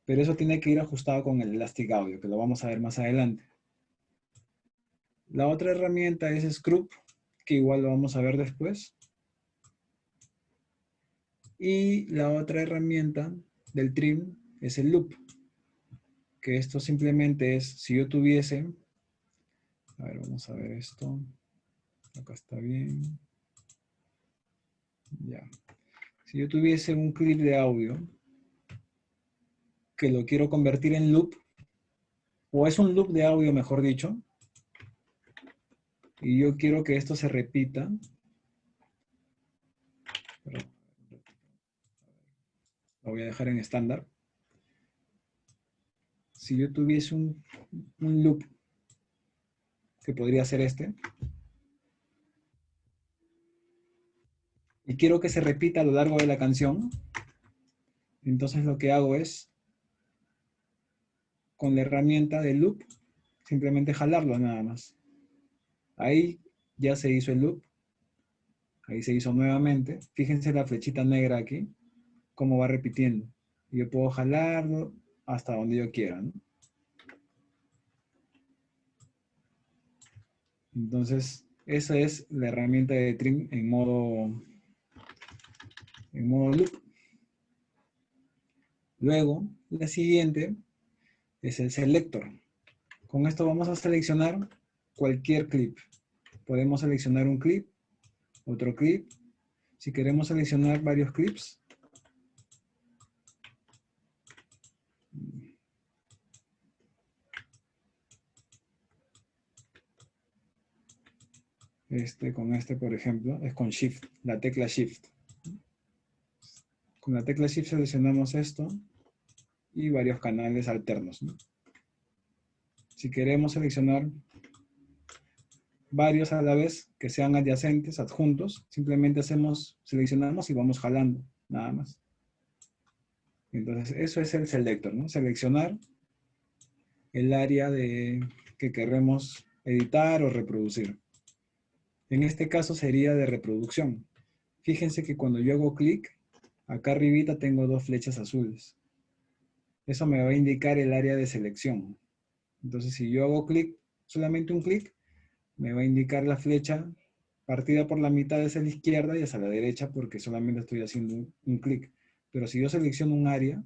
Pero eso tiene que ir ajustado con el Elastic Audio, que lo vamos a ver más adelante. La otra herramienta es Scrub, que igual lo vamos a ver después. Y la otra herramienta del trim es el loop, que esto simplemente es, si yo tuviese, a ver, vamos a ver esto, acá está bien, ya. Si yo tuviese un clip de audio, que lo quiero convertir en loop, o es un loop de audio, mejor dicho, y yo quiero que esto se repita, lo voy a dejar en estándar. Si yo tuviese un loop, que podría ser este, y quiero que se repita a lo largo de la canción, entonces lo que hago es, con la herramienta de loop, simplemente jalarlo nada más. Ahí ya se hizo el loop, ahí se hizo nuevamente. Fíjense la flechita negra aquí, cómo va repitiendo. Yo puedo jalarlo hasta donde yo quiera, ¿no? Entonces, esa es la herramienta de trim en modo loop. Luego, la siguiente es el selector. Con esto vamos a seleccionar cualquier clip. Podemos seleccionar un clip, otro clip. Si queremos seleccionar varios clips, con este, por ejemplo, es con Shift, la tecla Shift. Con la tecla Shift seleccionamos esto y varios canales alternos, ¿no? Si queremos seleccionar varios a la vez que sean adyacentes, adjuntos, simplemente seleccionamos y vamos jalando, nada más. Entonces, eso es el selector, ¿no? Seleccionar el área que queremos editar o reproducir. En este caso sería de reproducción. Fíjense que cuando yo hago clic, acá arribita tengo dos flechas azules. Eso me va a indicar el área de selección. Entonces, si yo hago clic, solamente un clic, me va a indicar la flecha partida por la mitad hacia la izquierda y hacia la derecha porque solamente estoy haciendo un clic. Pero si yo selecciono un área,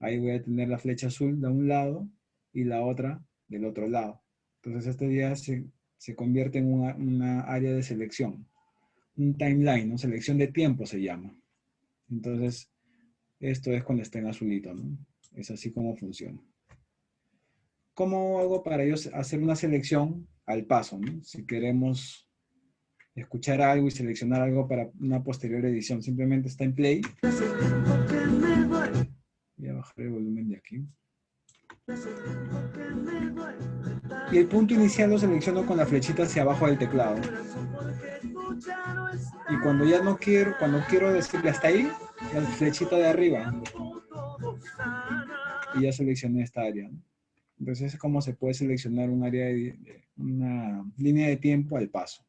ahí voy a tener la flecha azul de un lado y la otra del otro lado. Entonces, este ya se convierte en una área de selección. Un timeline, ¿no? Selección de tiempo se llama. Entonces, esto es cuando está en azulito, ¿no? Es así como funciona. ¿Cómo hago para yo hacer una selección al paso, ¿no? Si queremos escuchar algo y seleccionar algo para una posterior edición, simplemente está en play. Voy a bajar el volumen de aquí. Y el punto inicial lo selecciono con la flechita hacia abajo del teclado. Y cuando ya no quiero, cuando quiero decirle hasta ahí, la flechita de arriba. Y ya seleccioné esta área, ¿no? Entonces es como se puede seleccionar un área una línea de tiempo al paso.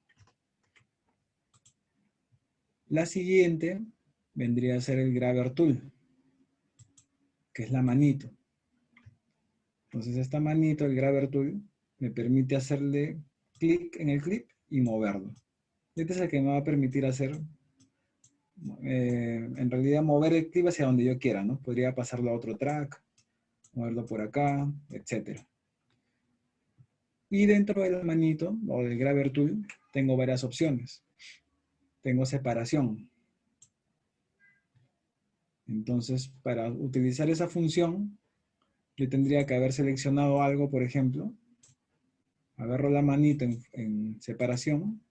La siguiente vendría a ser el Grabber Tool, que es la manito. Entonces esta manito, el Grabber Tool, me permite hacerle clic en el clip y moverlo. Este es el que me va a permitir hacer, en realidad mover el clip hacia donde yo quiera, ¿no? Podría pasarlo a otro track, moverlo por acá, etc. Y dentro de la manito, o del Grabber Tool, tengo varias opciones. tengo separación. Entonces, para utilizar esa función, yo tendría que haber seleccionado algo, por ejemplo. Agarro la manito en separación,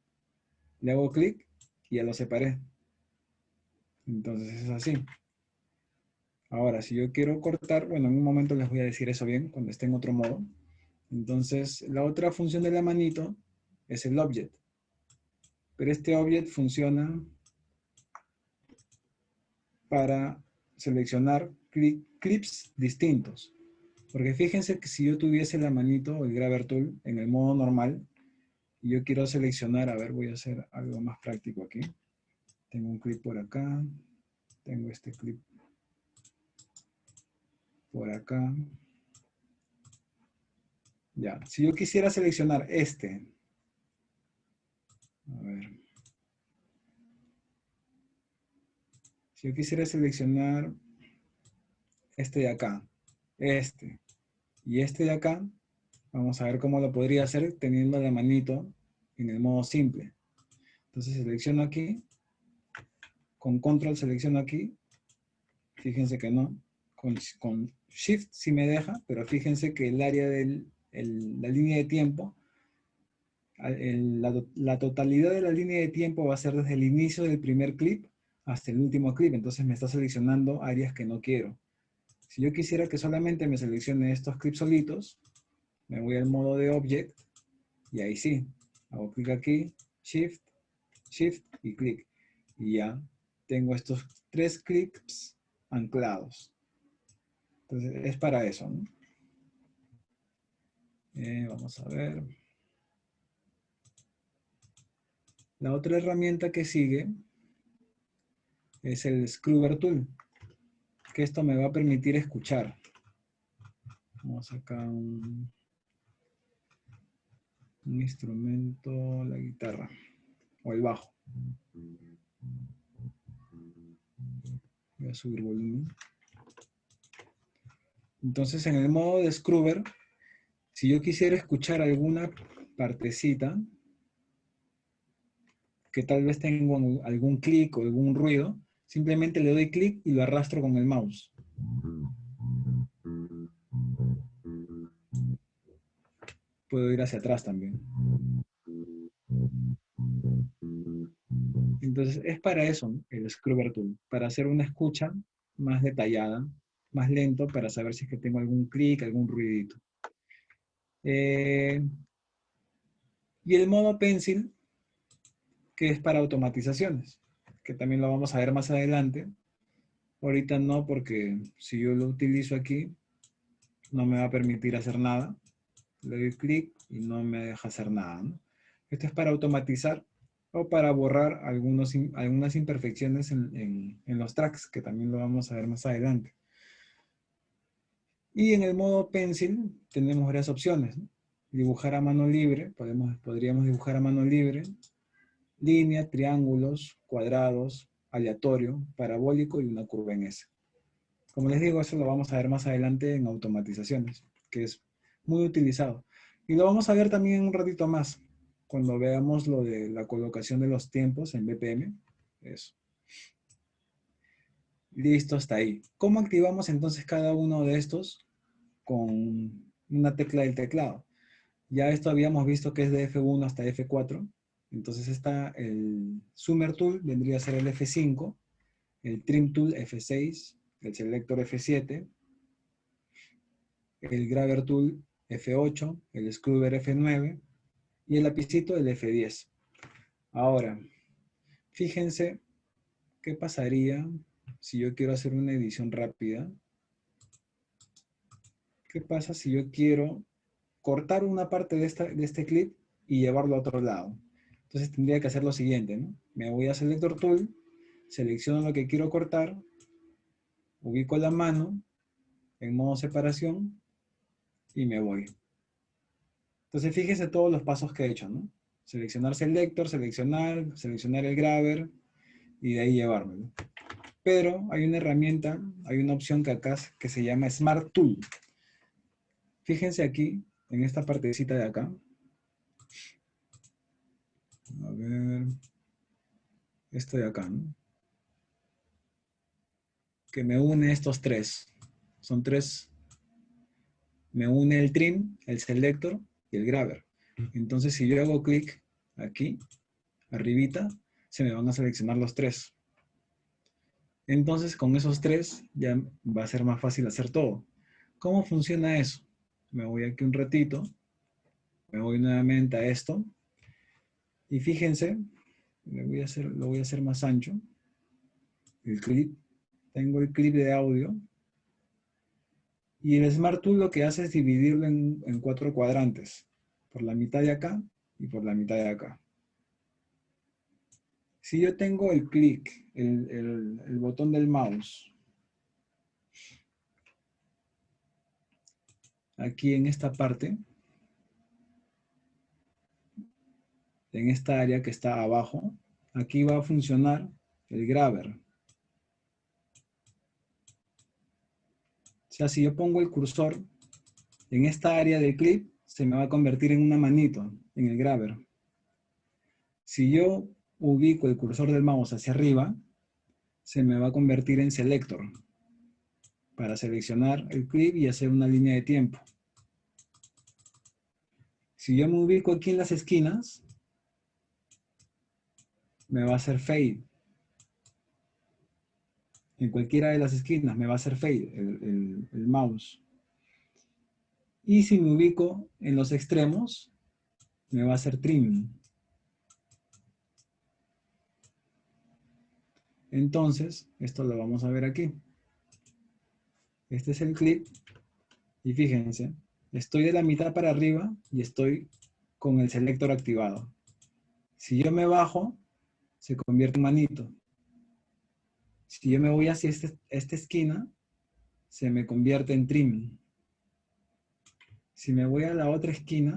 le hago clic y ya lo separé. Entonces es así. Ahora, si yo quiero cortar, bueno, en un momento les voy a decir eso bien, cuando esté en otro modo. Entonces, la otra función de la manito es el object. Pero este object funciona para seleccionar clips distintos. Porque fíjense que si yo tuviese la manito o el Grabber Tool en el modo normal, y yo quiero seleccionar, a ver, voy a hacer algo más práctico aquí. Tengo un clip por acá, tengo este clip por acá. Ya, si yo quisiera seleccionar este, a ver. Si yo quisiera seleccionar este de acá, este y este de acá, vamos a ver cómo lo podría hacer teniendo la manito en el modo simple. Entonces selecciono aquí, con control selecciono aquí, fíjense que no, con shift sí me deja, pero fíjense que el área de la línea de tiempo, la totalidad de la línea de tiempo va a ser desde el inicio del primer clip hasta el último clip, entonces me está seleccionando áreas que no quiero. Si yo quisiera que solamente me seleccione estos clips solitos, me voy al modo de Object y ahí sí, hago clic aquí, Shift, Shift y clic. Y ya tengo estos 3 clips anclados. Entonces es para eso, ¿no? Vamos a ver. La otra herramienta que sigue es el Scrubber Tool, que esto me va a permitir escuchar. Vamos acá un instrumento, la guitarra o el bajo. Voy a subir volumen. Entonces en el modo de Scrubber, si yo quisiera escuchar alguna partecita, que tal vez tengo algún clic o algún ruido, simplemente le doy clic y lo arrastro con el mouse. Puedo ir hacia atrás también. Entonces es para eso, ¿no? El Scrubber Tool, para hacer una escucha más detallada, más lento, para saber si es que tengo algún clic, algún ruidito. Y el modo Pencil, que es para automatizaciones, que también lo vamos a ver más adelante. Ahorita no, porque si yo lo utilizo aquí, no me va a permitir hacer nada. Le doy clic y no me deja hacer nada, ¿no? Esto es para automatizar o para borrar algunas imperfecciones en los tracks, que también lo vamos a ver más adelante. Y en el modo Pencil tenemos varias opciones, ¿no? Dibujar a mano libre, podríamos dibujar a mano libre, línea, triángulos, cuadrados, aleatorio, parabólico y una curva en S. Como les digo, eso lo vamos a ver más adelante en automatizaciones, que es muy utilizado. Y lo vamos a ver también un ratito más, cuando veamos lo de la colocación de los tiempos en BPM. Eso. Listo, hasta ahí. ¿Cómo activamos entonces cada uno de estos? Con una tecla del teclado. Ya esto habíamos visto que es de F1 hasta F4. Entonces está el Zoomer Tool, vendría a ser el F5, el Trim Tool F6, el Selector F7, el Grabber Tool F8, el Scrubber F9 y el lapicito el F10. Ahora, fíjense qué pasaría si yo quiero hacer una edición rápida. ¿Qué pasa si yo quiero cortar una parte de este clip y llevarlo a otro lado? Entonces tendría que hacer lo siguiente, ¿no? Me voy a Selector Tool, selecciono lo que quiero cortar, ubico la mano en modo separación y me voy. Entonces fíjense todos los pasos que he hecho, ¿no? Seleccionar Selector, seleccionar el Grabber y de ahí llevármelo. Pero hay una herramienta, hay una opción que acá que se llama Smart Tool. Fíjense aquí, en esta partecita de acá. A ver. esto de acá, ¿no? Que me une estos tres. Son tres. Me une el trim, el selector y el grabber. Entonces, si yo hago clic aquí, arribita, se me van a seleccionar los tres. Entonces, con esos tres ya va a ser más fácil hacer todo. ¿Cómo funciona eso? Me voy aquí un ratito, me voy nuevamente a esto, y fíjense, lo voy a hacer más ancho, el clip, tengo el clip de audio, y el Smart Tool lo que hace es dividirlo en 4 cuadrantes, por la mitad de acá y por la mitad de acá. Si yo tengo el clic, el botón del mouse, aquí en esta parte, en esta área que está abajo, aquí va a funcionar el grabber. O sea, si yo pongo el cursor en esta área del clip, se me va a convertir en una manito, en el grabber. Si yo ubico el cursor del mouse hacia arriba, se me va a convertir en selector, para seleccionar el clip y hacer una línea de tiempo. Si yo me ubico aquí en las esquinas, me va a hacer fade. En cualquiera de las esquinas me va a hacer fade el mouse. Y si me ubico en los extremos, me va a hacer trim. Entonces, esto lo vamos a ver aquí. Este es el clip. Y fíjense, estoy de la mitad para arriba y estoy con el selector activado. Si yo me bajo, se convierte en manito. Si yo me voy hacia esta esquina, se me convierte en trim. Si me voy a la otra esquina,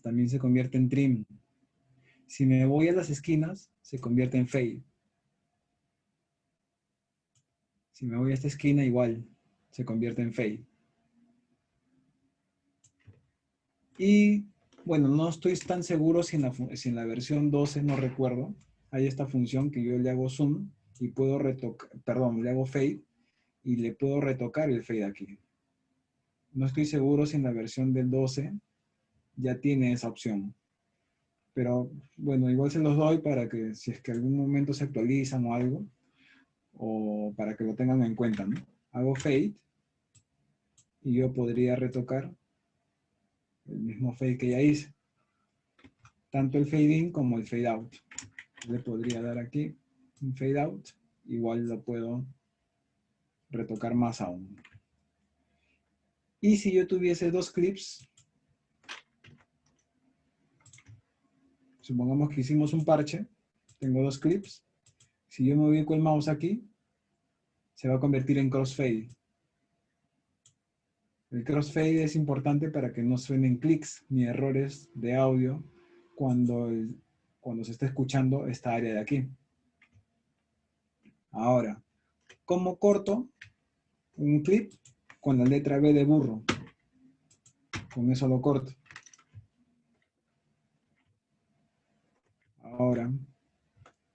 también se convierte en trim. Si me voy a las esquinas, se convierte en fade. Si me voy a esta esquina, igual, se convierte en fade. Y, bueno, no estoy tan seguro si en la versión 12, no recuerdo, hay esta función que yo le hago zoom y puedo retocar, perdón, le hago fade y le puedo retocar el fade aquí. No estoy seguro si en la versión del 12 ya tiene esa opción. Pero bueno, igual se los doy para que si es que algún momento se actualizan o algo, o para que lo tengan en cuenta, ¿no? Hago fade y yo podría retocar el mismo fade que ya hice. Tanto el fade in como el fade out. Le podría dar aquí un fade out, igual lo puedo retocar más aún. Y si yo tuviese dos clips, supongamos que hicimos un parche, tengo dos clips, si yo me ubico el mouse aquí, se va a convertir en crossfade. El crossfade es importante para que no suenen clics ni errores de audio cuando se está escuchando esta área de aquí. Ahora, ¿cómo corto un clip? Con la letra B de burro. Con eso lo corto. Ahora,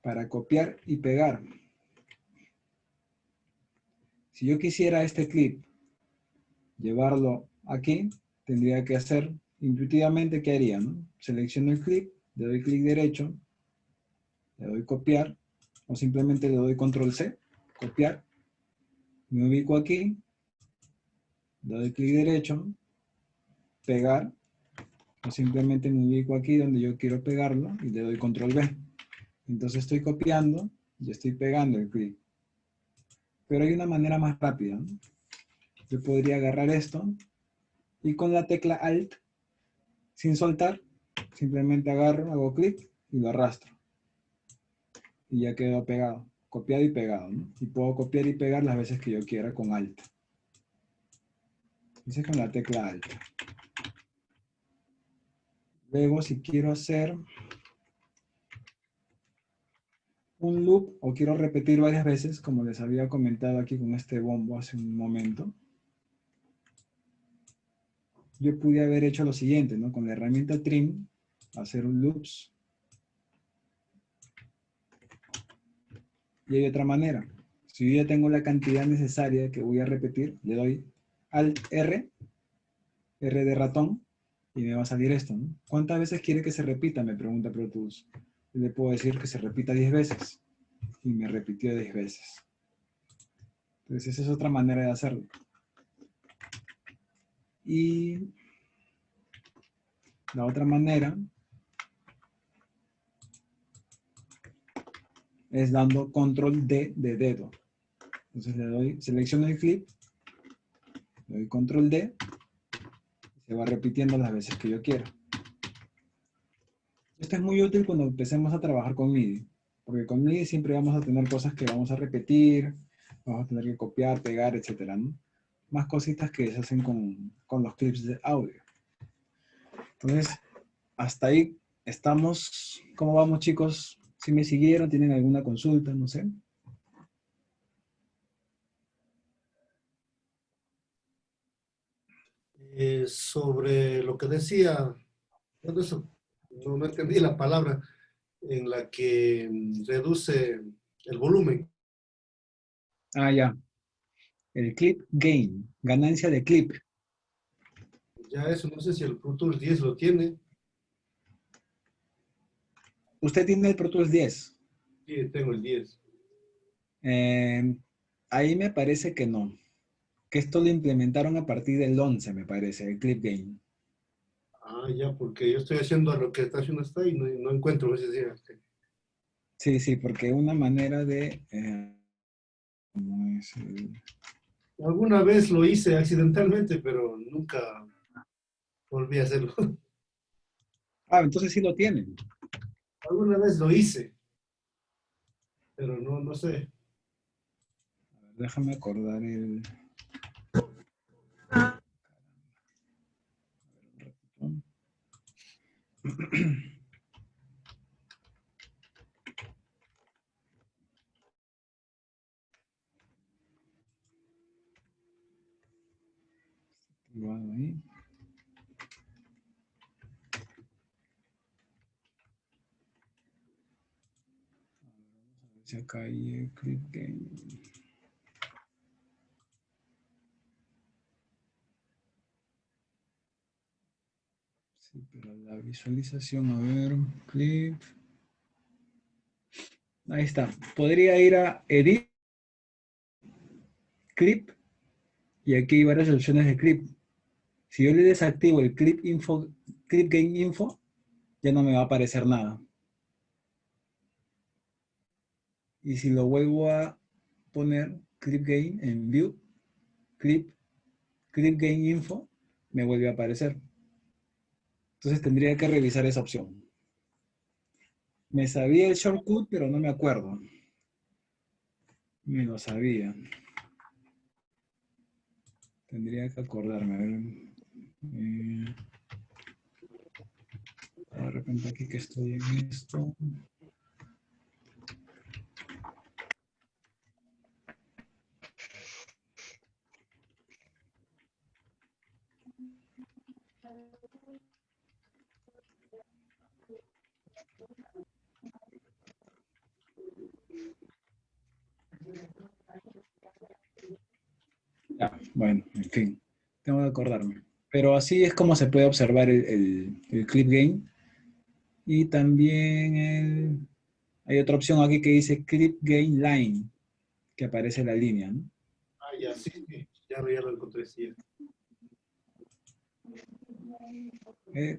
para copiar y pegar. Si yo quisiera este clip llevarlo aquí, tendría que hacer intuitivamente, ¿qué haría? ¿No? Selecciono el clip, le doy clic derecho, le doy copiar, o simplemente le doy control C, copiar, me ubico aquí, le doy clic derecho, pegar, o simplemente me ubico aquí donde yo quiero pegarlo y le doy control V. Entonces estoy copiando y estoy pegando el clip. Pero hay una manera más rápida, ¿no? Yo podría agarrar esto y con la tecla Alt, sin soltar, simplemente agarro, hago clic y lo arrastro. Y ya quedó pegado, copiado y pegado, ¿no? Y puedo copiar y pegar las veces que yo quiera con Alt. Ese es con la tecla Alt. Luego, si quiero hacer un loop o quiero repetir varias veces, como les había comentado aquí con este bombo hace un momento, yo pude haber hecho lo siguiente, ¿no? Con la herramienta Trim, hacer un loops. Y hay otra manera. Si yo ya tengo la cantidad necesaria que voy a repetir, le doy Alt R, R de ratón, y me va a salir esto, ¿no? ¿Cuántas veces quiere que se repita? Me pregunta Pro Tools. Le puedo decir que se repita 10 veces. Y me repitió 10 veces. Entonces esa es otra manera de hacerlo. Y la otra manera es dando control D de dedo. Entonces le doy, selecciono el clip, le doy control D, y se va repitiendo las veces que yo quiera. Esto es muy útil cuando empecemos a trabajar con MIDI, porque con MIDI siempre vamos a tener cosas que vamos a repetir, vamos a tener que copiar, pegar, etcétera, ¿no? Más cositas que se hacen con los clips de audio. Entonces, hasta ahí estamos. ¿Cómo vamos, chicos? Si me siguieron, tienen alguna consulta, no sé. Sobre lo que decía, bueno, eso, no entendí la palabra en la que reduce el volumen. Ah, ya. El clip gain, ganancia de clip. Ya eso, no sé si el Pro Tools 10 lo tiene. Usted tiene el Pro Tools 10. Sí, tengo el 10. Ahí me parece que no. Que esto lo implementaron a partir del 11, me parece, el clip gain. Ah, ya, porque yo estoy haciendo lo que está haciendo hasta ahí, no encuentro ese día. Sí, sí, porque una manera de... ¿cómo es Alguna vez lo hice accidentalmente, pero nunca volví a hacerlo. Ah, entonces sí lo tienen. Alguna vez lo hice, pero no sé. Déjame acordar el... Ahí. Si acá hay el clip gain. Sí, pero la visualización, a ver, clip. Ahí está. Podría ir a Edit, Clip, y aquí hay varias opciones de clip. Si yo le desactivo el clip info, clip gain info, ya no me va a aparecer nada. Y si lo vuelvo a poner clip gain en view, clip gain info, me vuelve a aparecer. Entonces tendría que revisar esa opción. Me sabía el shortcut, pero no me acuerdo. Me lo sabía. Tendría que acordarme. A ver. De repente aquí que estoy en esto. Ya, bueno, en fin. Tengo que acordarme. Pero así es como se puede observar el clip gain. Y también hay otra opción aquí que dice clip gain line, que aparece la línea, ¿no? Ah, ya, sí, sí, ya lo encontré, sí.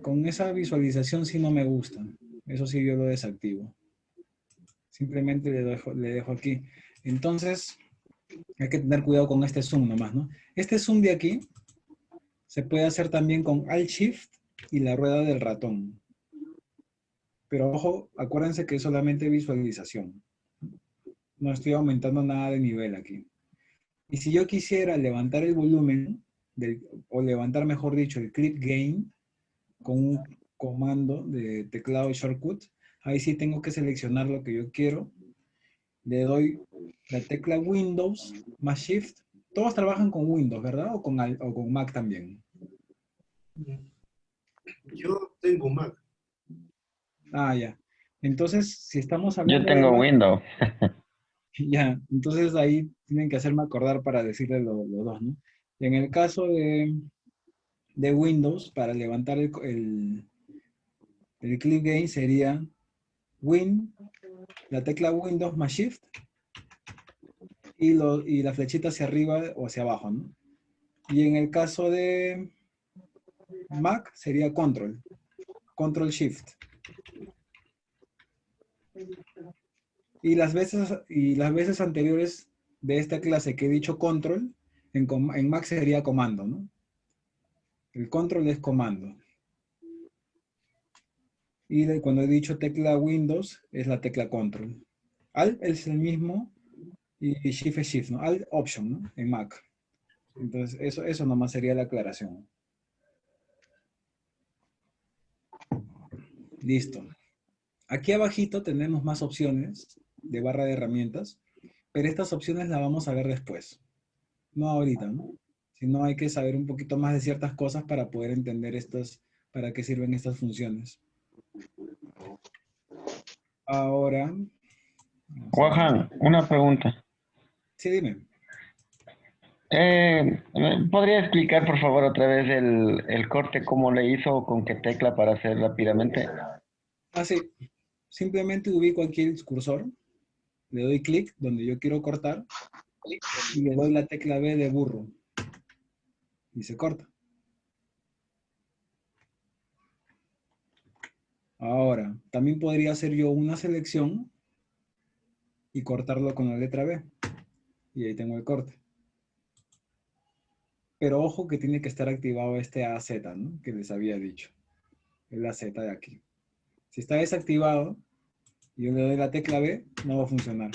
Con esa visualización sí no me gusta. Eso sí yo lo desactivo. Simplemente le dejo aquí. Entonces, hay que tener cuidado con este zoom nomás, ¿no? Este zoom de aquí se puede hacer también con Alt Shift y la rueda del ratón. Pero ojo, acuérdense que es solamente visualización. No estoy aumentando nada de nivel aquí. Y si yo quisiera levantar el volumen, o levantar, mejor dicho, el clip gain con un comando de teclado shortcut, ahí sí tengo que seleccionar lo que yo quiero. Le doy la tecla Windows más Shift. Todos trabajan con Windows, ¿verdad? O con Mac también. Yo tengo Mac. Ah, ya. Entonces, si estamos Yo hablando de tengo Mac, Windows. Ya, entonces ahí tienen que hacerme acordar para decirle los dos, ¿no? Y en el caso de Windows, para levantar el click gain sería Win, la tecla Windows más Shift y la flechita hacia arriba o hacia abajo, ¿no? Y en el caso de Mac sería Control Shift. Y las veces anteriores de esta clase que he dicho Control, en Mac sería comando, ¿no? El Control es comando. Y cuando he dicho tecla Windows, es la tecla Control. Alt es el mismo y Shift es Shift, ¿no? Alt Option, ¿no? En Mac. Entonces, eso nomás sería la aclaración. Listo. Aquí abajito tenemos más opciones de barra de herramientas, pero estas opciones las vamos a ver después. No ahorita, ¿no? Sino hay que saber un poquito más de ciertas cosas para poder entender para qué sirven estas funciones. Ahora, vamos a ver. Johan, una pregunta. Sí, dime. ¿Me ¿Podría explicar, por favor, otra vez el corte, cómo le hizo o con qué tecla para hacer rápidamente? Sí. Simplemente ubico aquí el cursor, le doy clic donde yo quiero cortar y le doy la tecla B de burro y se corta. Ahora, también podría hacer yo una selección y cortarlo con la letra B. Y ahí tengo el corte. Pero ojo que tiene que estar activado este AZ, ¿no? Que les había dicho. El AZ de aquí. Si está desactivado y yo le doy la tecla B, no va a funcionar.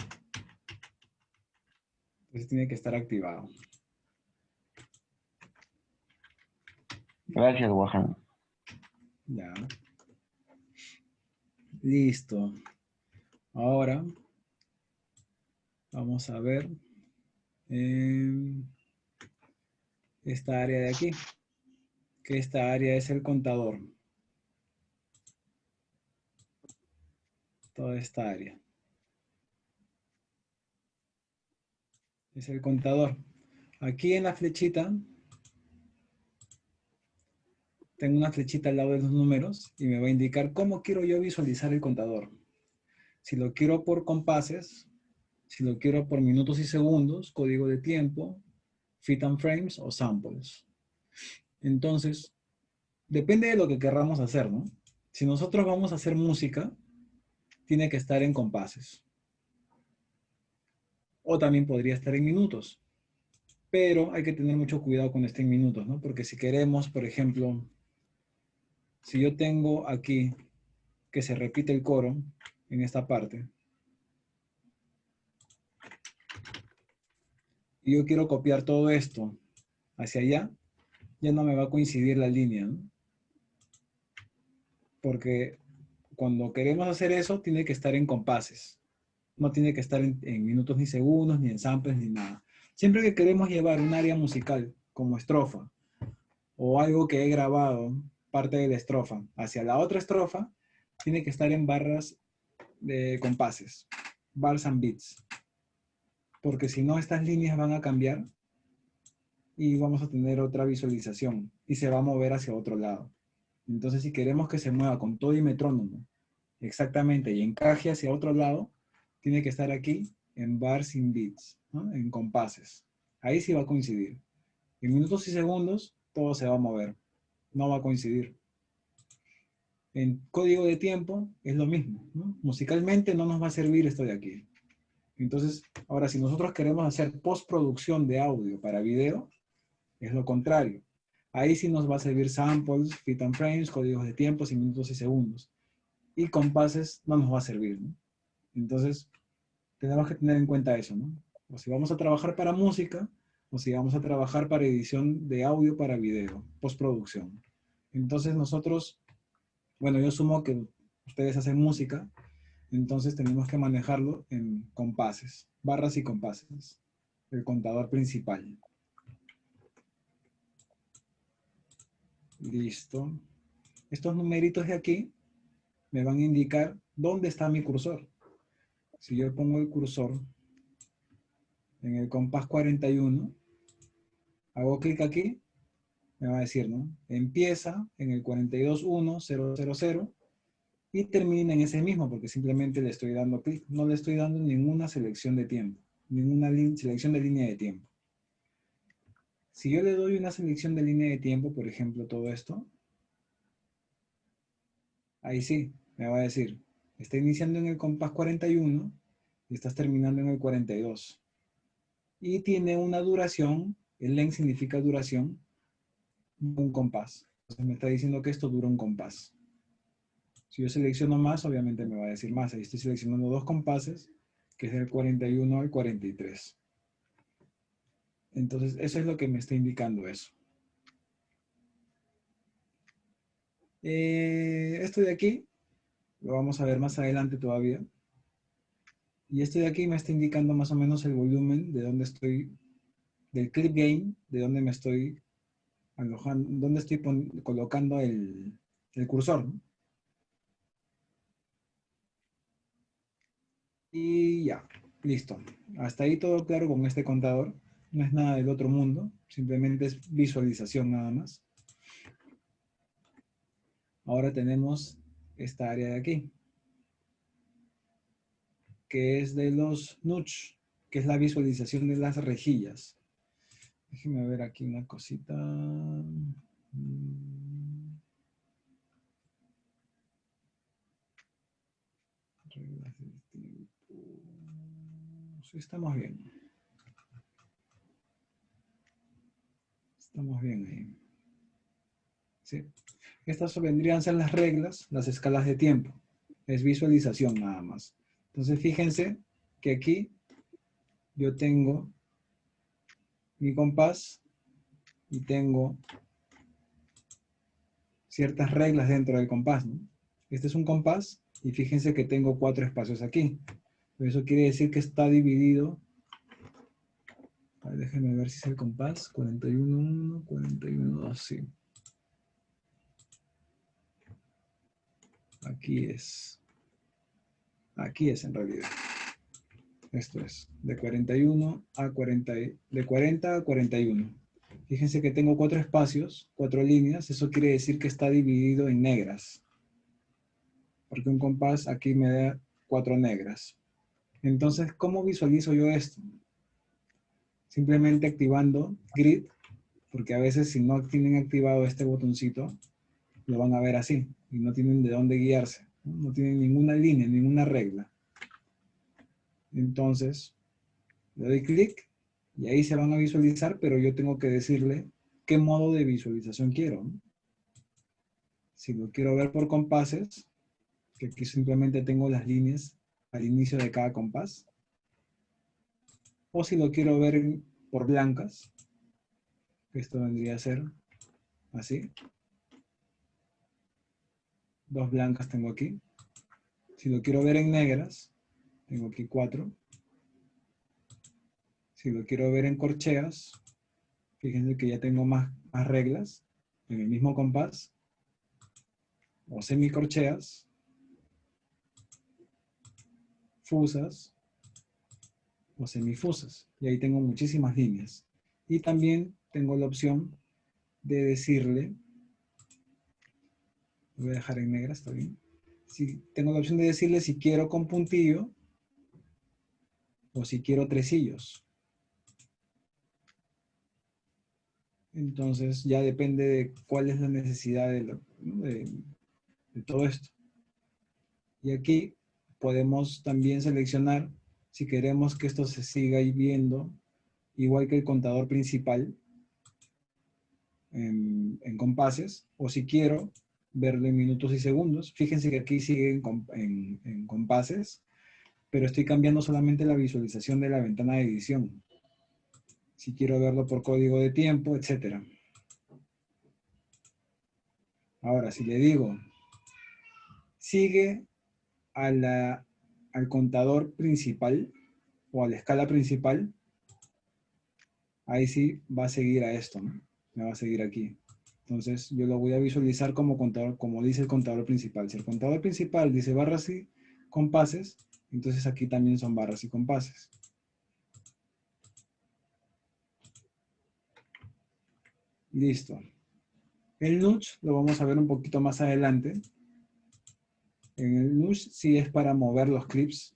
Entonces tiene que estar activado. Gracias, Johan. Ya. Listo. Ahora vamos a ver esta área de aquí. Que esta área es el contador. Toda esta área. Es el contador. Aquí en la flechita, tengo una flechita al lado de los números y me va a indicar cómo quiero yo visualizar el contador. Si lo quiero por compases, si lo quiero por minutos y segundos, código de tiempo, feet and frames o samples. Entonces, depende de lo que querramos hacer, ¿no? Si nosotros vamos a hacer música, tiene que estar en compases. O también podría estar en minutos. Pero hay que tener mucho cuidado con este en minutos, ¿no? Porque si queremos, por ejemplo, si yo tengo aquí que se repite el coro en esta parte, y yo quiero copiar todo esto hacia allá, ya no me va a coincidir la línea, ¿no? Porque cuando queremos hacer eso, tiene que estar en compases. No tiene que estar en minutos ni segundos, ni en samples, ni nada. Siempre que queremos llevar un área musical como estrofa, o algo que he grabado, parte de la estrofa, hacia la otra estrofa, tiene que estar en barras de compases, bars and beats. Porque si no, estas líneas van a cambiar y vamos a tener otra visualización y se va a mover hacia otro lado. Entonces, si queremos que se mueva con todo y metrónomo exactamente y encaje hacia otro lado, tiene que estar aquí en bars and beats, ¿no? En compases. Ahí sí va a coincidir. En minutos y segundos, todo se va a mover. No va a coincidir. En código de tiempo es lo mismo, ¿no? Musicalmente no nos va a servir esto de aquí. Entonces, ahora si nosotros queremos hacer postproducción de audio para video, es lo contrario. Ahí sí nos va a servir samples, feet and frames, códigos de tiempos y minutos y segundos. Y compases no nos va a servir, ¿no? Entonces, tenemos que tener en cuenta eso, ¿no? O si vamos a trabajar para música, o si vamos a trabajar para edición de audio para video, postproducción. Entonces nosotros, bueno, yo asumo que ustedes hacen música, entonces tenemos que manejarlo en compases, barras y compases, el contador principal. Listo. Estos numeritos de aquí me van a indicar dónde está mi cursor. Si yo pongo el cursor en el compás 41, hago clic aquí, me va a decir, ¿no? Empieza en el 42.1.000 y termina en ese mismo, porque simplemente le estoy dando clic. No le estoy dando ninguna selección de tiempo, ninguna selección de línea de tiempo. Si yo le doy una selección de línea de tiempo, por ejemplo, todo esto, ahí sí, me va a decir, está iniciando en el compás 41 y estás terminando en el 42. Y tiene una duración, el length significa duración, un compás. Entonces me está diciendo que esto dura un compás. Si yo selecciono más, obviamente me va a decir más. Ahí estoy seleccionando 2 compases, que es del 41 al 43. Entonces, eso es lo que me está indicando eso. Esto de aquí, lo vamos a ver más adelante todavía. Y esto de aquí me está indicando más o menos el volumen de donde estoy, del clip gain, de donde me estoy alojando, donde estoy colocando el cursor, ¿no? Y ya, listo. Hasta ahí todo claro con este contador. No es nada del otro mundo, simplemente es visualización nada más. Ahora tenemos esta área de aquí, que es de los notch, que es la visualización de las rejillas. Déjenme ver aquí una cosita. Reglas del tiempo. Sí, estamos bien. Estamos bien ahí. ¿Sí? Estas vendrían a ser las reglas, las escalas de tiempo. Es visualización nada más. Entonces fíjense que aquí yo tengo mi compás y tengo ciertas reglas dentro del compás, ¿no? Este es un compás y fíjense que tengo 4 espacios aquí. Eso quiere decir que está dividido. A ver, déjenme ver si es el compás. 41.1, 41.2, sí. Aquí es. Aquí es en realidad. Esto es. De 41 a 40, de 40 a 41. Fíjense que tengo 4 espacios, 4 líneas. Eso quiere decir que está dividido en negras. Porque un compás aquí me da 4 negras. Entonces, ¿cómo visualizo yo esto? Simplemente activando Grid, porque a veces si no tienen activado este botoncito, lo van a ver así, y no tienen de dónde guiarse, no tienen ninguna línea, ninguna regla. Entonces, le doy clic, y ahí se van a visualizar, pero yo tengo que decirle qué modo de visualización quiero, ¿no? Si lo quiero ver por compases, que aquí simplemente tengo las líneas al inicio de cada compás, o si lo quiero ver por blancas, que esto vendría a ser así. 2 blancas tengo aquí. Si lo quiero ver en negras, tengo aquí 4. Si lo quiero ver en corcheas, fíjense que ya tengo más reglas en el mismo compás. O semicorcheas, fusas o semifusas. Y ahí tengo muchísimas líneas. Y también tengo la opción de decirle, lo voy a dejar en negra, está bien. Si tengo la opción de decirle si quiero con puntillo o si quiero tresillos. Entonces ya depende de cuál es la necesidad de todo esto. Y aquí podemos también seleccionar si queremos que esto se siga viendo igual que el contador principal en compases, o si quiero verlo en minutos y segundos. Fíjense que aquí sigue en compases, pero estoy cambiando solamente la visualización de la ventana de edición. Si quiero verlo por código de tiempo, etc. Ahora, si le digo, sigue al contador principal o a la escala principal, ahí sí va a seguir a esto, ¿no? Me va a seguir aquí. Entonces yo lo voy a visualizar como contador, como dice el contador principal. Si el contador principal dice barras y compases, entonces aquí también son barras y compases. Listo. El nudge lo vamos a ver un poquito más adelante. En el nudge sí es para mover los clips.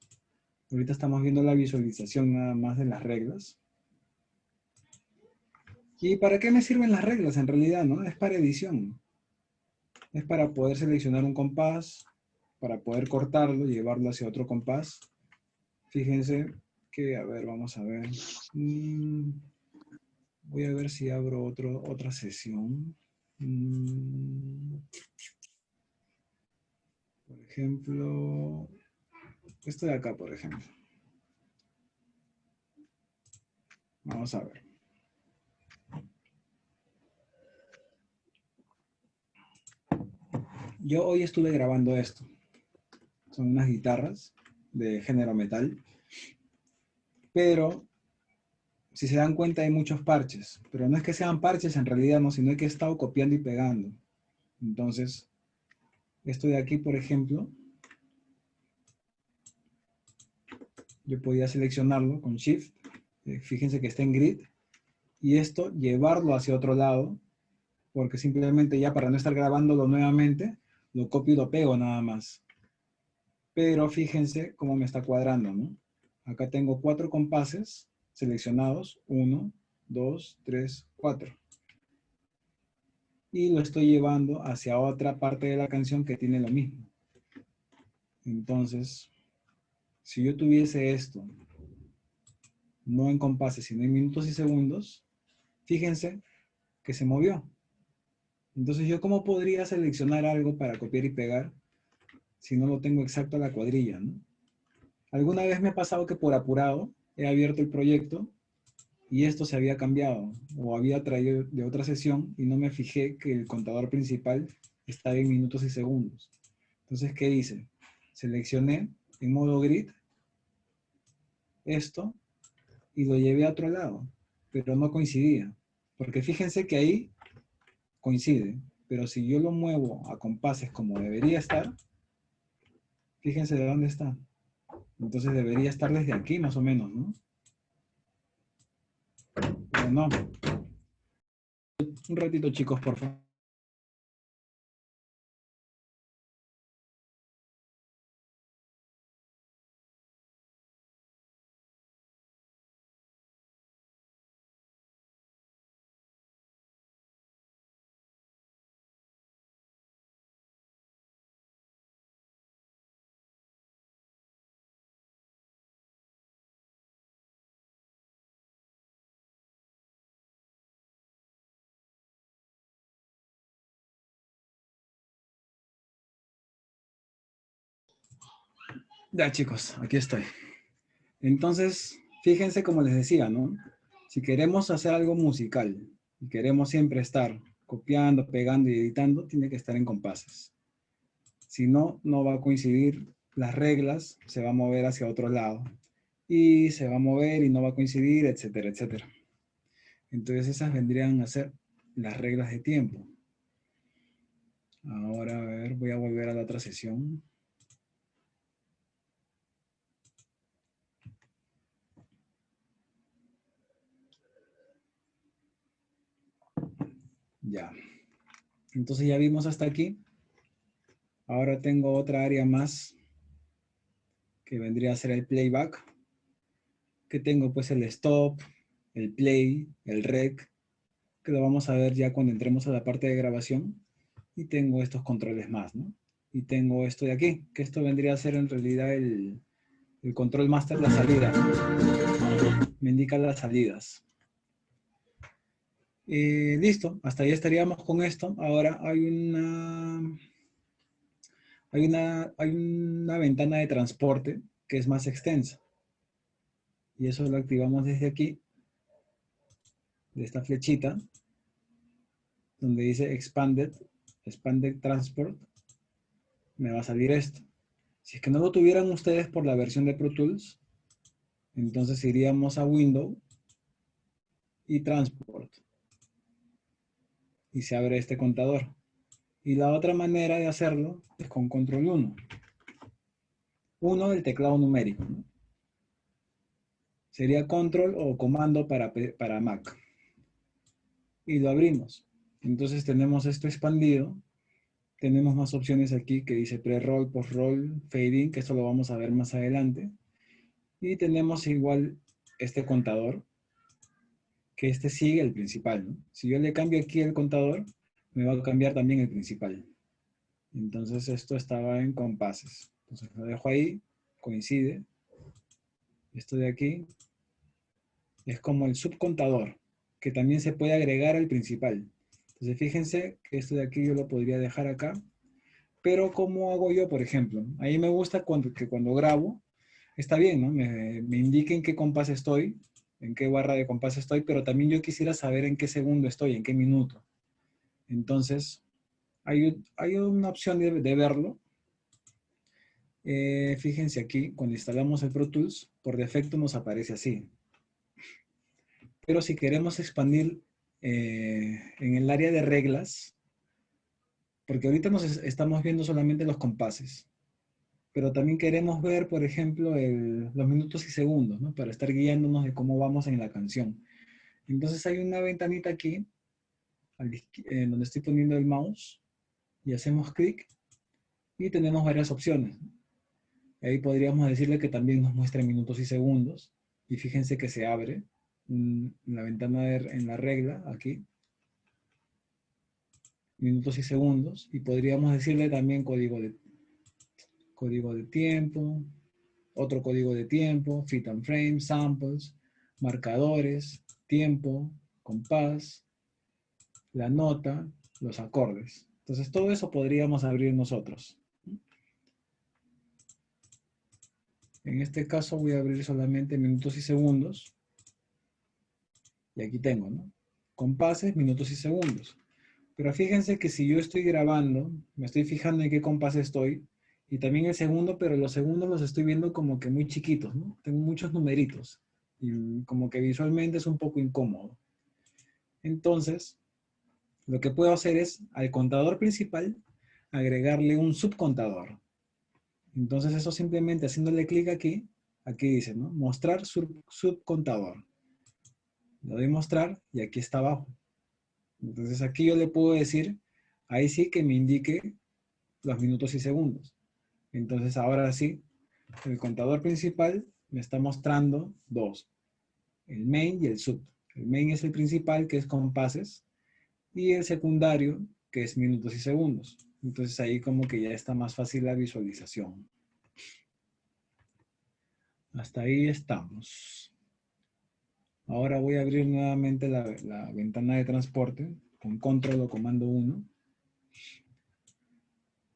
Ahorita estamos viendo la visualización nada más de las reglas. ¿Y para qué me sirven las reglas en realidad, no? Es para edición. Es para poder seleccionar un compás, para poder cortarlo y llevarlo hacia otro compás. Fíjense que, a ver, vamos a ver. Voy a ver si abro otra sesión. Por ejemplo, esto de acá, por ejemplo. Vamos a ver. Yo hoy estuve grabando esto. Son unas guitarras de género metal. Pero, si se dan cuenta, hay muchos parches. Pero no es que sean parches en realidad, no, sino que he estado copiando y pegando. Entonces, esto de aquí, por ejemplo, yo podía seleccionarlo con Shift. Fíjense que está en grid. Y esto, llevarlo hacia otro lado, porque simplemente ya para no estar grabándolo nuevamente, lo copio y lo pego nada más. Pero fíjense cómo me está cuadrando, ¿no? Acá tengo 4 compases seleccionados. 1, 2, 3, 4. Y lo estoy llevando hacia otra parte de la canción que tiene lo mismo. Entonces, si yo tuviese esto, no en compases, sino en minutos y segundos, fíjense que se movió. Entonces, ¿yo cómo podría seleccionar algo para copiar y pegar si no lo tengo exacto a la cuadrilla, ¿no? Alguna vez me ha pasado que por apurado he abierto el proyecto y esto se había cambiado o había traído de otra sesión y no me fijé que el contador principal estaba en minutos y segundos. Entonces, ¿qué hice? Seleccioné en modo grid esto y lo llevé a otro lado, pero no coincidía. Porque fíjense que ahí coincide, pero si yo lo muevo a compases como debería estar, fíjense de dónde está. Entonces debería estar desde aquí más o menos, ¿no? Pero no. Un ratito, chicos, por favor. Ya, chicos, aquí estoy. Entonces, fíjense como les decía, ¿no? Si queremos hacer algo musical y queremos siempre estar copiando, pegando y editando, tiene que estar en compases. Si no, no va a coincidir las reglas, se va a mover hacia otro lado. Y se va a mover y no va a coincidir, etcétera, etcétera. Entonces esas vendrían a ser las reglas de tiempo. Ahora, a ver, voy a volver a la otra sesión. Ya. Entonces ya vimos hasta aquí. Ahora tengo otra área más que vendría a ser el playback. Que tengo pues el stop, el play, el rec, que lo vamos a ver ya cuando entremos a la parte de grabación. Y tengo estos controles más, ¿no? Y tengo esto de aquí, que esto vendría a ser en realidad el control master, la salida. Me indica las salidas. Listo, hasta ahí estaríamos con esto. Ahora hay una ventana de transporte que es más extensa. Y eso lo activamos desde aquí, de esta flechita, donde dice Expanded Transport. Me va a salir esto. Si es que no lo tuvieran ustedes por la versión de Pro Tools, entonces iríamos a Window y Transport. Y se abre este contador. Y la otra manera de hacerlo es con Control 1. 1 del teclado numérico, ¿no? Sería Control o Comando para Mac. Y lo abrimos. Entonces tenemos esto expandido. Tenemos más opciones aquí que dice pre-roll, post-roll, fade-in, que esto lo vamos a ver más adelante. Y tenemos igual este contador, que este sigue el principal, ¿no? Si yo le cambio aquí el contador, me va a cambiar también el principal. Entonces esto estaba en compases. Entonces lo dejo ahí, coincide. Esto de aquí es como el subcontador, que también se puede agregar al principal. Entonces fíjense que esto de aquí yo lo podría dejar acá. Pero ¿cómo hago yo, por ejemplo? A mí me gusta que cuando grabo, está bien, ¿no? Me indique en qué compás estoy, en qué barra de compás estoy, pero también yo quisiera saber en qué segundo estoy, en qué minuto. Entonces, hay una opción de verlo. Fíjense aquí, cuando instalamos el Pro Tools, por defecto nos aparece así. Pero si queremos expandir en el área de reglas, porque ahorita estamos viendo solamente los compases, pero también queremos ver, por ejemplo, los minutos y segundos, ¿no? Para estar guiándonos de cómo vamos en la canción. Entonces hay una ventanita aquí, donde estoy poniendo el mouse, y hacemos clic, y tenemos varias opciones. Ahí podríamos decirle que también nos muestre minutos y segundos, y fíjense que se abre la ventana en la regla, aquí, minutos y segundos, y podríamos decirle también código de tiempo, otro código de tiempo, fit and frame, samples, marcadores, tiempo, compás, la nota, los acordes. Entonces todo eso podríamos abrir nosotros. En este caso voy a abrir solamente minutos y segundos. Y aquí tengo, ¿no? Compases, minutos y segundos. Pero fíjense que si yo estoy grabando, me estoy fijando en qué compás estoy, y también el segundo, pero los segundos los estoy viendo como que muy chiquitos, ¿no? Tengo muchos numeritos, y como que visualmente es un poco incómodo. Entonces, lo que puedo hacer es, al contador principal, agregarle un subcontador. Entonces eso simplemente haciéndole clic aquí dice, ¿no? Mostrar subcontador. Lo doy mostrar y aquí está abajo. Entonces aquí yo le puedo decir, ahí sí que me indique los minutos y segundos. Entonces ahora sí, el contador principal me está mostrando dos, el main y el sub. El main es el principal, que es compases, y el secundario, que es minutos y segundos. Entonces ahí como que ya está más fácil la visualización. Hasta ahí estamos. Ahora voy a abrir nuevamente la ventana de transporte con control o comando 1.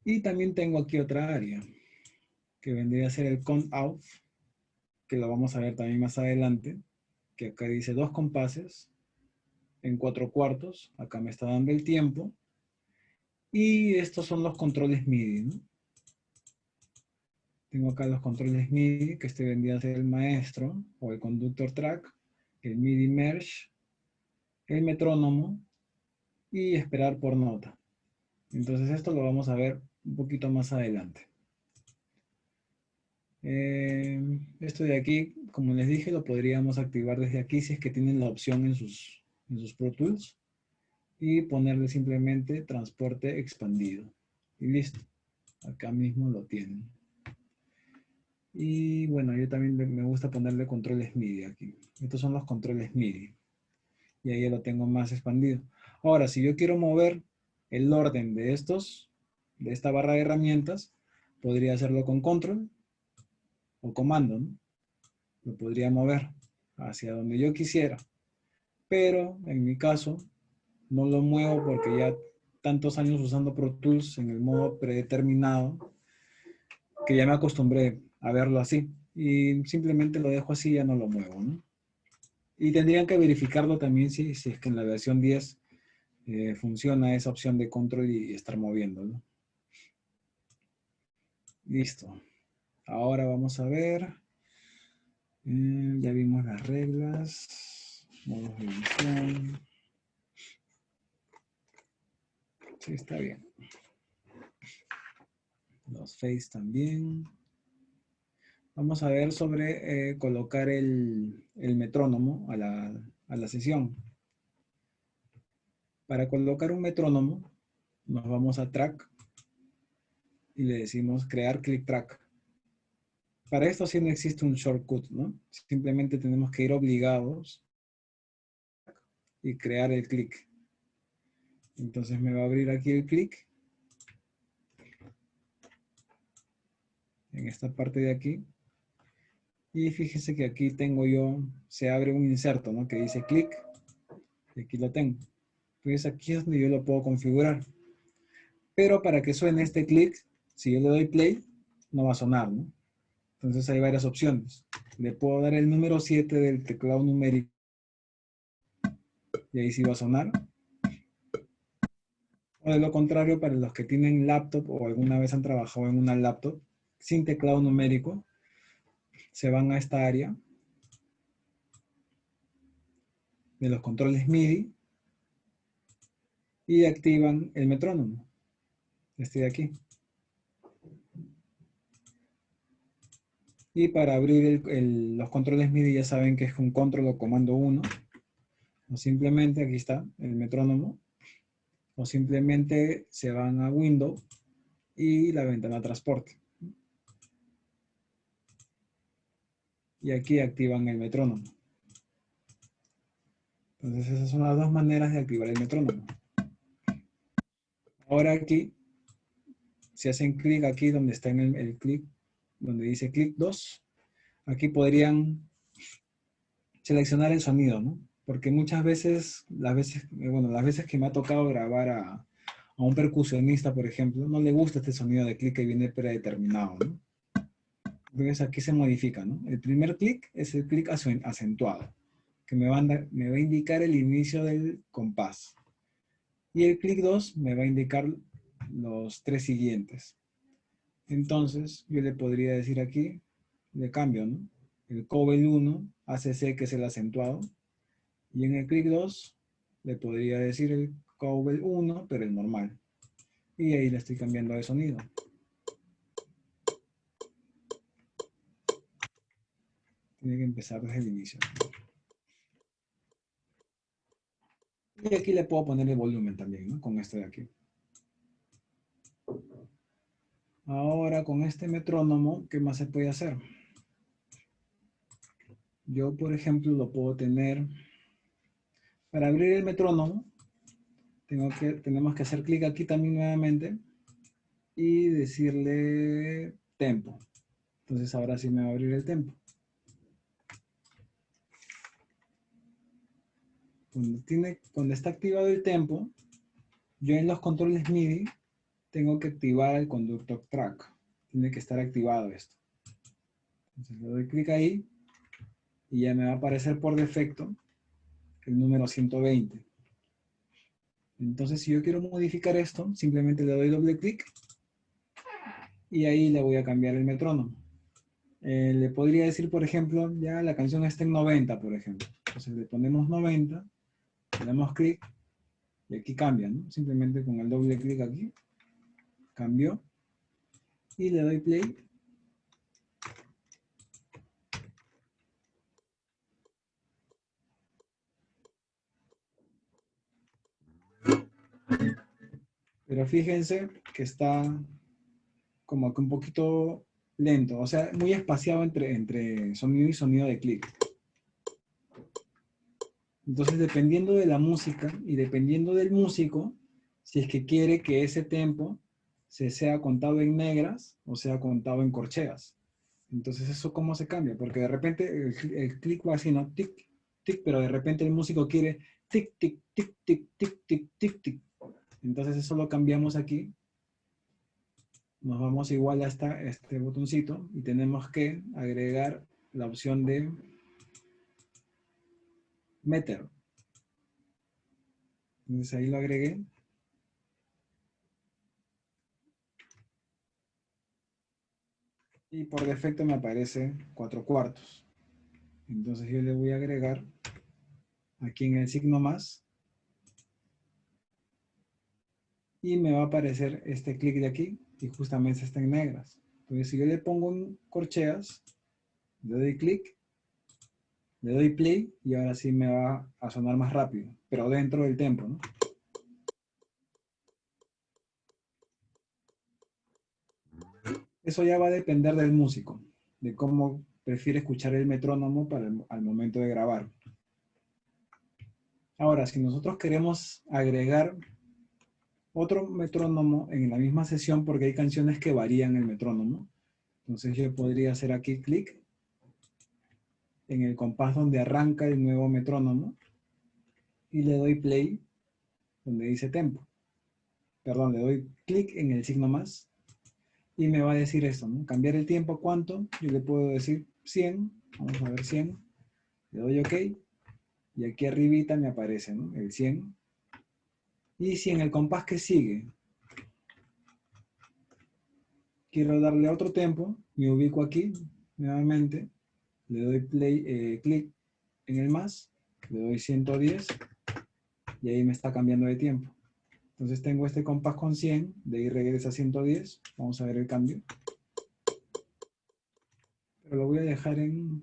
Y también tengo aquí otra área, que vendría a ser el count out, que lo vamos a ver también más adelante, que acá dice 2 compases en 4/4. Acá me está dando el tiempo. Y estos son los controles MIDI, ¿no? Tengo acá los controles MIDI, que este vendría a ser el maestro, o el conductor track, el MIDI merge, el metrónomo, y esperar por nota. Entonces esto lo vamos a ver un poquito más adelante. Esto de aquí, como les dije, lo podríamos activar desde aquí si es que tienen la opción en sus Pro Tools, y ponerle simplemente transporte expandido. Y listo. Acá mismo lo tienen. Y bueno, yo también me gusta ponerle controles MIDI aquí. Estos son los controles MIDI. Y ahí ya lo tengo más expandido. Ahora, si yo quiero mover el orden de esta barra de herramientas, podría hacerlo con control o comando, ¿no? Lo podría mover hacia donde yo quisiera. Pero en mi caso, no lo muevo porque ya tantos años usando Pro Tools en el modo predeterminado, que ya me acostumbré a verlo así. Y simplemente lo dejo así y ya no lo muevo, ¿no? Y tendrían que verificarlo también si es que en la versión 10 funciona esa opción de control y estar moviéndolo. Listo. Ahora vamos a ver. Ya vimos las reglas. Modos de edición. Sí, está bien. Los face también. Vamos a ver sobre colocar el metrónomo a la sesión. Para colocar un metrónomo, nos vamos a track y le decimos crear click track. Para esto sí no existe un shortcut, ¿no? Simplemente tenemos que ir obligados y crear el click. Entonces me va a abrir aquí el click. En esta parte de aquí. Y fíjese que aquí tengo yo, se abre un inserto, ¿no? Que dice click. Y aquí lo tengo. Entonces aquí es donde yo lo puedo configurar. Pero para que suene este click, si yo le doy play, no va a sonar, ¿no? Entonces hay varias opciones. Le puedo dar el número 7 del teclado numérico. Y ahí sí va a sonar. O de lo contrario, para los que tienen laptop o alguna vez han trabajado en una laptop sin teclado numérico, se van a esta área de los controles MIDI y activan el metrónomo. Este de aquí. Y para abrir los controles MIDI ya saben que es un control o comando 1. O simplemente, aquí está, el metrónomo. O simplemente se van a Windows y la ventana transporte. Y aquí activan el metrónomo. Entonces esas son las dos maneras de activar el metrónomo. Ahora aquí, si hacen clic aquí donde está en el clic, donde dice clic 2, aquí podrían seleccionar el sonido, ¿no? Porque muchas veces, las veces que me ha tocado grabar a un percusionista, por ejemplo, no le gusta este sonido de clic que viene predeterminado, ¿no? Entonces aquí se modifica, ¿no? El primer clic es el clic acentuado, que me va a indicar el inicio del compás. Y el clic 2 me va a indicar los 3 siguientes. Entonces, yo le podría decir aquí, le cambio, ¿no? El Cobel 1, ACC, que es el acentuado. Y en el clic 2, le podría decir el Cobel 1, pero el normal. Y ahí le estoy cambiando de sonido. Tiene que empezar desde el inicio. Y aquí le puedo poner el volumen también, ¿no? Con este de aquí. Ahora, con este metrónomo, ¿qué más se puede hacer? Yo, por ejemplo, lo puedo tener... Para abrir el metrónomo, tenemos que hacer clic aquí también nuevamente y decirle tempo. Entonces ahora sí me va a abrir el tempo. Cuando está activado el tempo, yo en los controles MIDI tengo que activar el conductor track. Tiene que estar activado esto. Entonces le doy clic ahí y ya me va a aparecer por defecto el número 120. Entonces si yo quiero modificar esto, simplemente le doy doble clic y ahí le voy a cambiar el metrónomo. Le podría decir, por ejemplo, ya la canción está en 90, por ejemplo. Entonces le ponemos 90, le damos clic y aquí cambia, ¿no? Simplemente con el doble clic aquí, cambió y le doy play. Pero fíjense que está como que un poquito lento, o sea, muy espaciado entre sonido y sonido de clic. Entonces, dependiendo de la música y dependiendo del músico, si es que quiere que ese tempo sea contado en negras o sea contado en corcheas. Entonces, ¿eso cómo se cambia? Porque de repente el clic va así, ¿no? Tic, tic, pero de repente el músico quiere tic, tic, tic, tic, tic, tic, tic, tic. Entonces, eso lo cambiamos aquí. Nos vamos igual hasta este botoncito y tenemos que agregar la opción de meter. Entonces ahí lo agregué. Y por defecto me aparece 4/4. Entonces yo le voy a agregar aquí en el signo más. Y me va a aparecer este clic de aquí y justamente está en negras. Entonces si yo le pongo en corcheas, le doy clic, le doy play y ahora sí me va a sonar más rápido, pero dentro del tempo, ¿no? Eso ya va a depender del músico, de cómo prefiere escuchar el metrónomo al momento de grabar. Ahora, si nosotros queremos agregar otro metrónomo en la misma sesión, porque hay canciones que varían el metrónomo, entonces yo podría hacer aquí clic en el compás donde arranca el nuevo metrónomo y le doy play donde dice tempo. Perdón, le doy clic en el signo más y me va a decir esto, ¿no? Cambiar el tiempo, ¿cuánto? Yo le puedo decir 100, vamos a ver 100, le doy OK y aquí arribita me aparece, ¿no? El 100. Y si en el compás que sigue quiero darle otro tempo, me ubico aquí nuevamente, le doy play, clic en el más, le doy 110 y ahí me está cambiando de tiempo. Entonces tengo este compás con 100, de ahí regresa a 110, vamos a ver el cambio. Pero lo voy a dejar en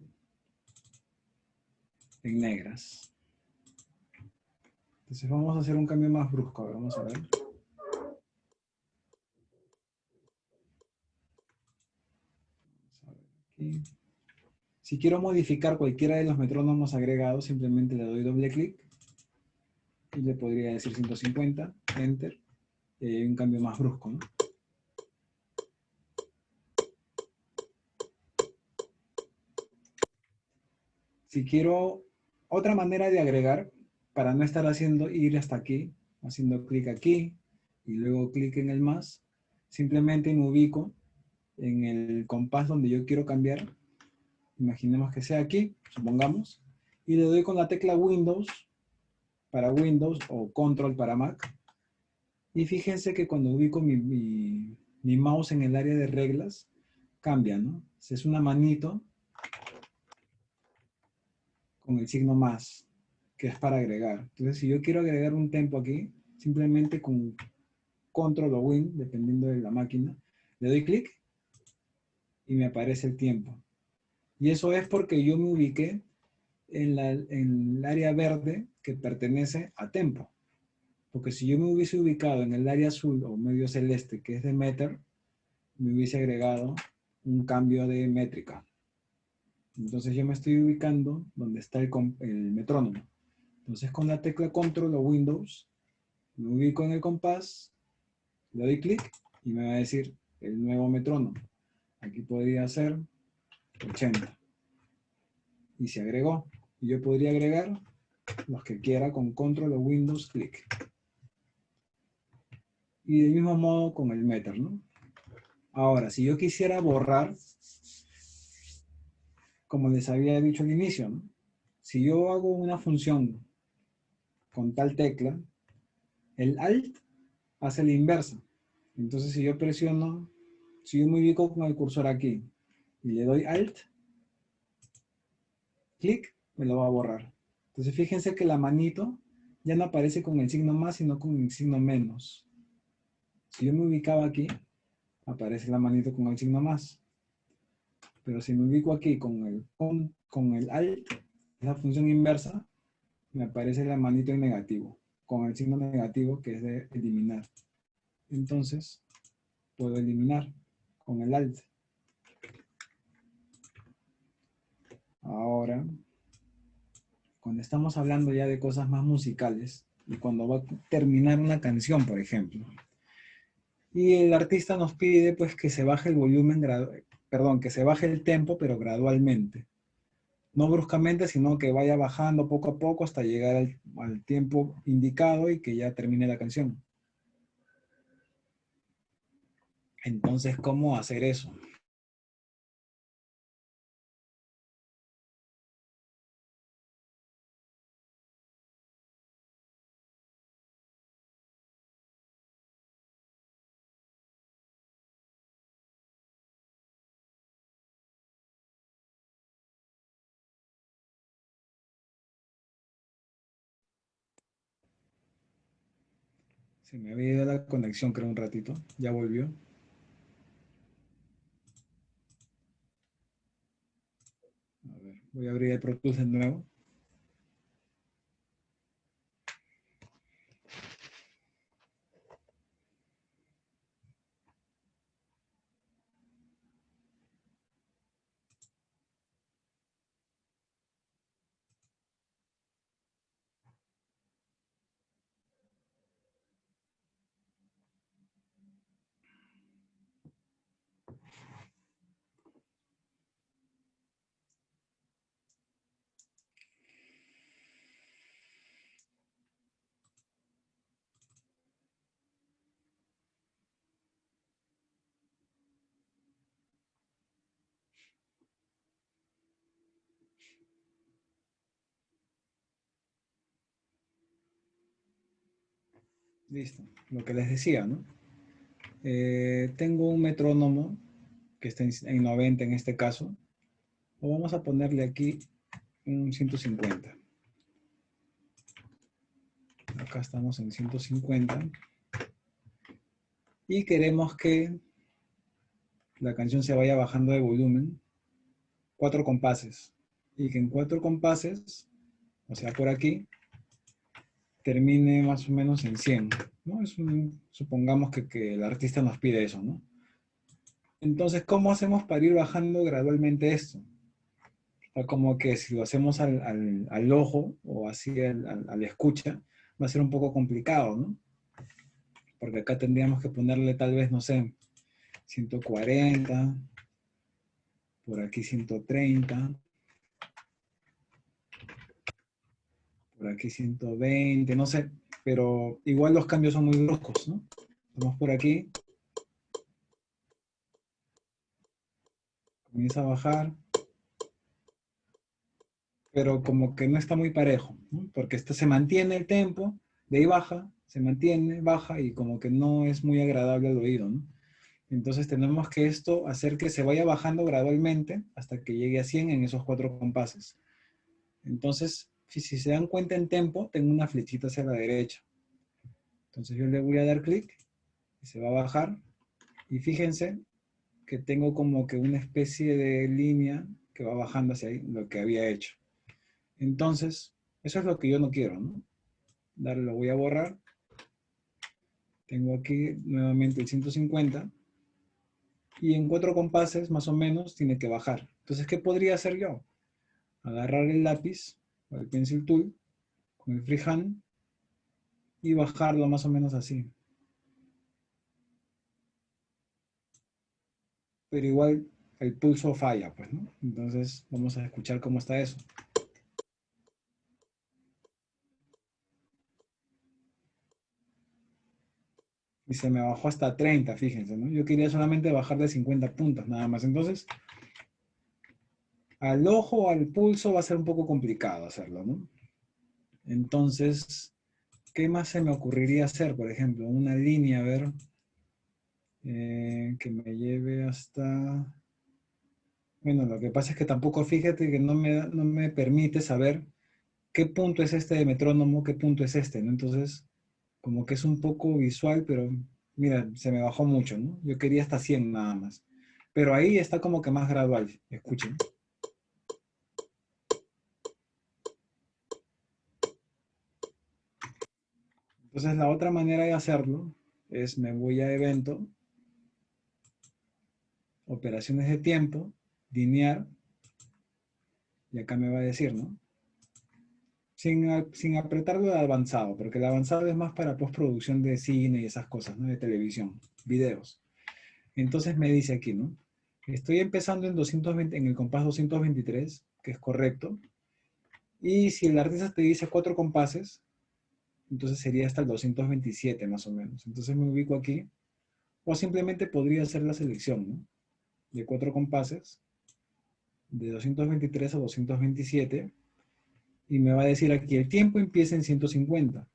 negras. Entonces vamos a hacer un cambio más brusco, a ver, vamos a ver. Aquí. Si quiero modificar cualquiera de los metrónomos agregados, simplemente le doy doble clic y le podría decir 150, enter, y hay un cambio más brusco, ¿no? Si quiero otra manera de agregar, para no estar haciendo ir hasta aquí, haciendo clic aquí y luego clic en el más, simplemente me ubico en el compás donde yo quiero cambiar. Imaginemos que sea aquí, supongamos, y le doy con la tecla Windows para Windows o Control para Mac. Y fíjense que cuando ubico mi mouse en el área de reglas, cambia, ¿no? Es una manito con el signo más, que es para agregar. Entonces, si yo quiero agregar un tempo aquí, simplemente con Control o Win, dependiendo de la máquina, le doy clic y me aparece el tiempo. Y eso es porque yo me ubiqué en el área verde que pertenece a tempo. Porque si yo me hubiese ubicado en el área azul o medio celeste, que es de meter, me hubiese agregado un cambio de métrica. Entonces yo me estoy ubicando donde está el metrónomo. Entonces con la tecla Control o Windows, me ubico en el compás, le doy clic y me va a decir el nuevo metrónomo. Aquí podría ser 80. Y se agregó. Y yo podría agregar los que quiera con Control o Windows, clic. Y del mismo modo con el meter, ¿no? Ahora, si yo quisiera borrar, como les había dicho al inicio, ¿no? Si yo hago una función con tal tecla, el Alt hace la inversa. Entonces, si yo presiono, si yo me ubico con el cursor aquí y le doy Alt, clic, me lo va a borrar. Entonces, fíjense que la manito ya no aparece con el signo más, sino con el signo menos. Si yo me ubicaba aquí, aparece la manito con el signo más. Pero si me ubico aquí con el Alt, la función inversa, me aparece la manito en negativo, con el signo negativo que es de eliminar. Entonces, puedo eliminar con el Alt. Ahora, cuando estamos hablando ya de cosas más musicales, y cuando va a terminar una canción, por ejemplo, y el artista nos pide pues que se baje el volumen, perdón, que se baje el tempo, pero gradualmente. No bruscamente, sino que vaya bajando poco a poco hasta llegar al tiempo indicado y que ya termine la canción. Entonces, ¿cómo hacer eso? Se me había ido la conexión, creo, un ratito. Ya volvió. A ver, voy a abrir el Pro Tools de nuevo. Listo. Lo que les decía, ¿no? Tengo un metrónomo que está en 90 en este caso. O vamos a ponerle aquí un 150. Acá estamos en 150. Y queremos que la canción se vaya bajando de volumen 4 compases. Y que en 4 compases, o sea, por aquí, termine más o menos en 100, ¿no? Supongamos que el artista nos pide eso, ¿no? Entonces, ¿cómo hacemos para ir bajando gradualmente esto? O sea, como que si lo hacemos al ojo o así al escucha, va a ser un poco complicado, ¿no? Porque acá tendríamos que ponerle tal vez, no sé, 140, por aquí 130, por aquí 120, no sé, pero igual los cambios son muy bruscos, ¿no? Vamos por aquí, comienza a bajar, pero como que no está muy parejo, ¿no? Porque esto se mantiene el tempo, de ahí baja, se mantiene, baja y como que no es muy agradable al oído, ¿no? Entonces tenemos que esto hacer que se vaya bajando gradualmente hasta que llegue a 100 en esos 4 compases. Entonces, si se dan cuenta en tempo, tengo una flechita hacia la derecha. Entonces yo le voy a dar clic y se va a bajar. Y fíjense que tengo como que una especie de línea que va bajando hacia ahí, lo que había hecho. Entonces, eso es lo que yo no quiero, ¿no? Lo voy a borrar. Tengo aquí nuevamente el 150. Y en 4 compases, más o menos, tiene que bajar. Entonces, ¿qué podría hacer yo? Agarrar el lápiz o el pencil tool con el freehand y bajarlo más o menos así. Pero igual el pulso falla, pues, ¿no? Entonces, vamos a escuchar cómo está eso. Y se me bajó hasta 30, fíjense, ¿no? Yo quería solamente bajar de 50 puntos, nada más. Entonces, al ojo, al pulso va a ser un poco complicado hacerlo, ¿no? Entonces, ¿qué más se me ocurriría hacer? Por ejemplo, una línea, a ver, que me lleve hasta... Bueno, lo que pasa es que tampoco, fíjate que no me permite saber qué punto es este de metrónomo, qué punto es este, ¿no? Entonces, como que es un poco visual, pero mira, se me bajó mucho, ¿no? Yo quería hasta 100 nada más. Pero ahí está como que más gradual, escuchen. Entonces la otra manera de hacerlo es me voy a evento, operaciones de tiempo, linear, y acá me va a decir, ¿no? Sin apretarlo de avanzado, porque el avanzado es más para postproducción de cine y esas cosas, ¿no? De televisión, videos. Entonces me dice aquí, ¿no? Estoy empezando en 220, en el compás 223, que es correcto. Y si el artista te dice 4 compases, entonces sería hasta el 227 más o menos. Entonces me ubico aquí. O simplemente podría hacer la selección, ¿no? De 4 compases, de 223 a 227. Y me va a decir aquí, el tiempo empieza en 150.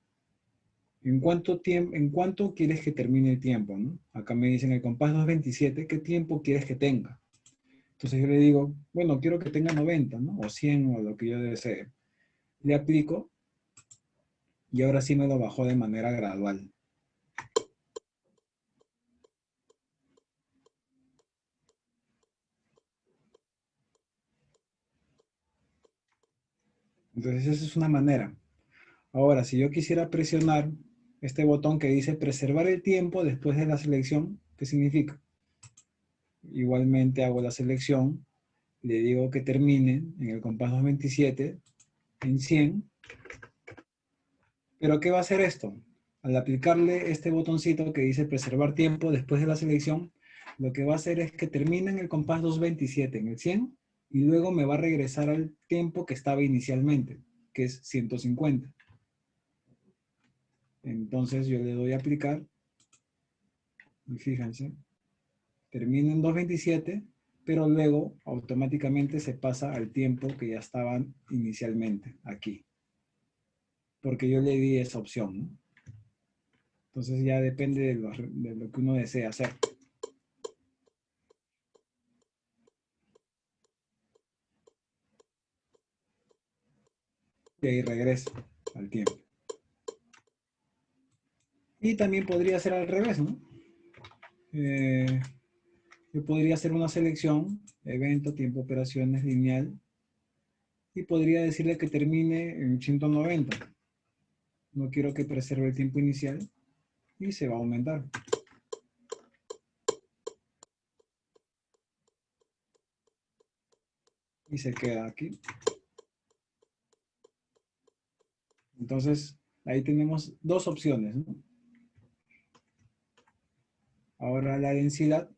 ¿En cuánto quieres que termine el tiempo, ¿no? Acá me dicen el compás 227, ¿qué tiempo quieres que tenga? Entonces yo le digo, bueno, quiero que tenga 90, ¿no? O 100 o lo que yo desee. Le aplico y ahora sí me lo bajó de manera gradual. Entonces esa es una manera. Ahora, si yo quisiera presionar este botón que dice preservar el tiempo después de la selección, ¿qué significa? Igualmente hago la selección, le digo que termine en el compás 227 en 100. ¿Pero qué va a hacer esto? Al aplicarle este botoncito que dice preservar tiempo después de la selección, lo que va a hacer es que termine en el compás 227 en el 100 y luego me va a regresar al tiempo que estaba inicialmente, que es 150. Entonces yo le doy a aplicar y fíjense, termina en 227, pero luego automáticamente se pasa al tiempo que ya estaban inicialmente aquí, porque yo le di esa opción, ¿no? Entonces ya depende de lo que uno desea hacer. Y ahí regresa al tiempo. Y también podría ser al revés, ¿no? Yo podría hacer una selección, evento, tiempo, operaciones, lineal, y podría decirle que termine en 190. No quiero que preserve el tiempo inicial y se va a aumentar. Y se queda aquí. Entonces, ahí tenemos dos opciones, ¿no? Ahora la densidad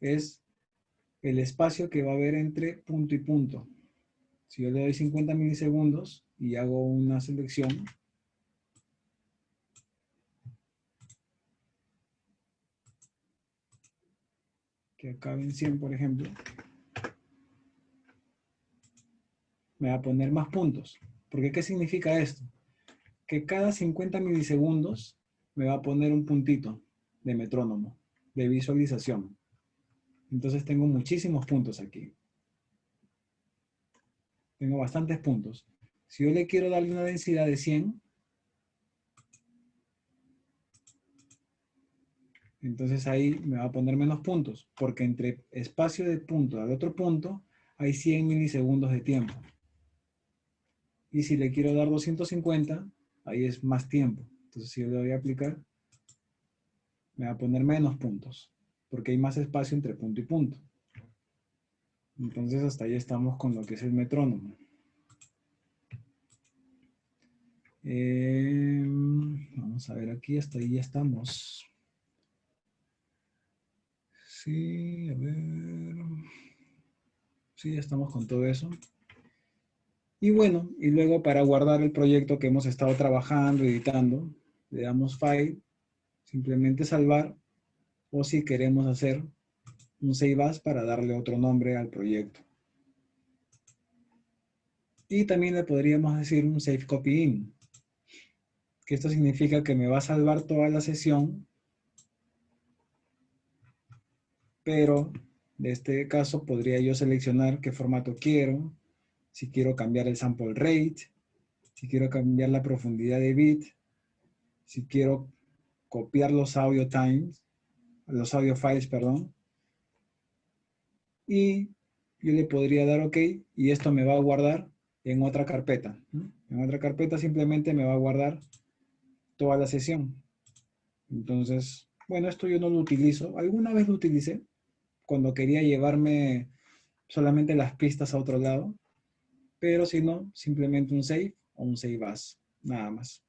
es el espacio que va a haber entre punto y punto. Si yo le doy 50 milisegundos y hago una selección, que acabe en 100, por ejemplo, me va a poner más puntos. Porque ¿qué significa esto? Que cada 50 milisegundos me va a poner un puntito de metrónomo, de visualización. Entonces tengo muchísimos puntos aquí. Tengo bastantes puntos. Si yo le quiero darle una densidad de 100, entonces ahí me va a poner menos puntos, porque entre espacio de punto al otro punto hay 100 milisegundos de tiempo. Y si le quiero dar 250, ahí es más tiempo. Entonces si yo le voy a aplicar, me va a poner menos puntos, porque hay más espacio entre punto y punto. Entonces hasta ahí estamos con lo que es el metrónomo. Vamos a ver aquí, hasta ahí ya estamos. Sí, a ver. Sí, ya estamos con todo eso. Y bueno, y luego para guardar el proyecto que hemos estado trabajando, editando, le damos File, simplemente salvar, o si queremos hacer un Save As para darle otro nombre al proyecto. Y también le podríamos decir un Save Copy In, que esto significa que me va a salvar toda la sesión, pero de este caso podría yo seleccionar qué formato quiero, si quiero cambiar el sample rate, si quiero cambiar la profundidad de bit, si quiero copiar los audio files, perdón, y yo le podría dar OK y esto me va a guardar en otra carpeta, ¿no? En otra carpeta simplemente me va a guardar toda la sesión. Entonces, bueno, esto yo no lo utilizo. Alguna vez lo utilicé cuando quería llevarme solamente las pistas a otro lado, pero si no, simplemente un save o un save as, nada más.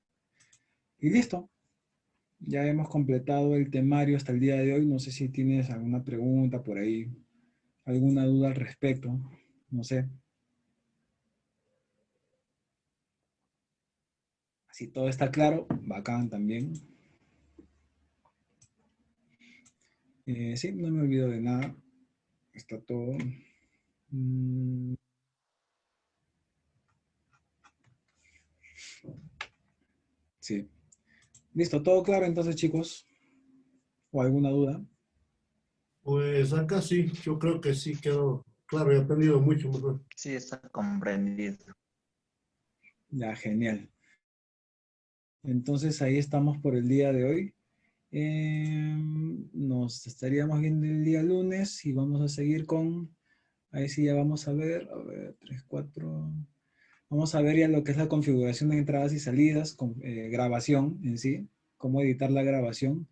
Y listo. Ya hemos completado el temario hasta el día de hoy. No sé si tienes alguna pregunta por ahí, alguna duda al respecto. No sé. Si todo está claro, bacán también. Sí, no me olvido de nada. Está todo. Sí. Listo, todo claro entonces, chicos. ¿O alguna duda? Pues acá sí, yo creo que sí quedó claro y he aprendido mucho mejor. Sí, está comprendido. Ya, genial. Entonces ahí estamos por el día de hoy. Nos estaríamos viendo el día lunes y vamos a seguir con, ahí sí ya vamos a ver, 3, 4, vamos a ver ya lo que es la configuración de entradas y salidas, con grabación en sí, cómo editar la grabación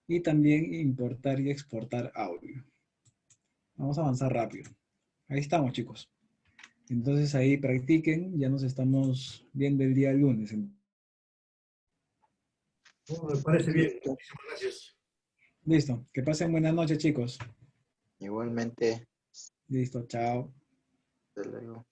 y también importar y exportar audio. Vamos a avanzar rápido. Ahí estamos, chicos. Entonces ahí practiquen, ya nos estamos viendo el día lunes. Bueno, me parece bien. Muchísimas gracias. Listo, que pasen buenas noches, chicos. Igualmente, Listo, chao. hasta luego.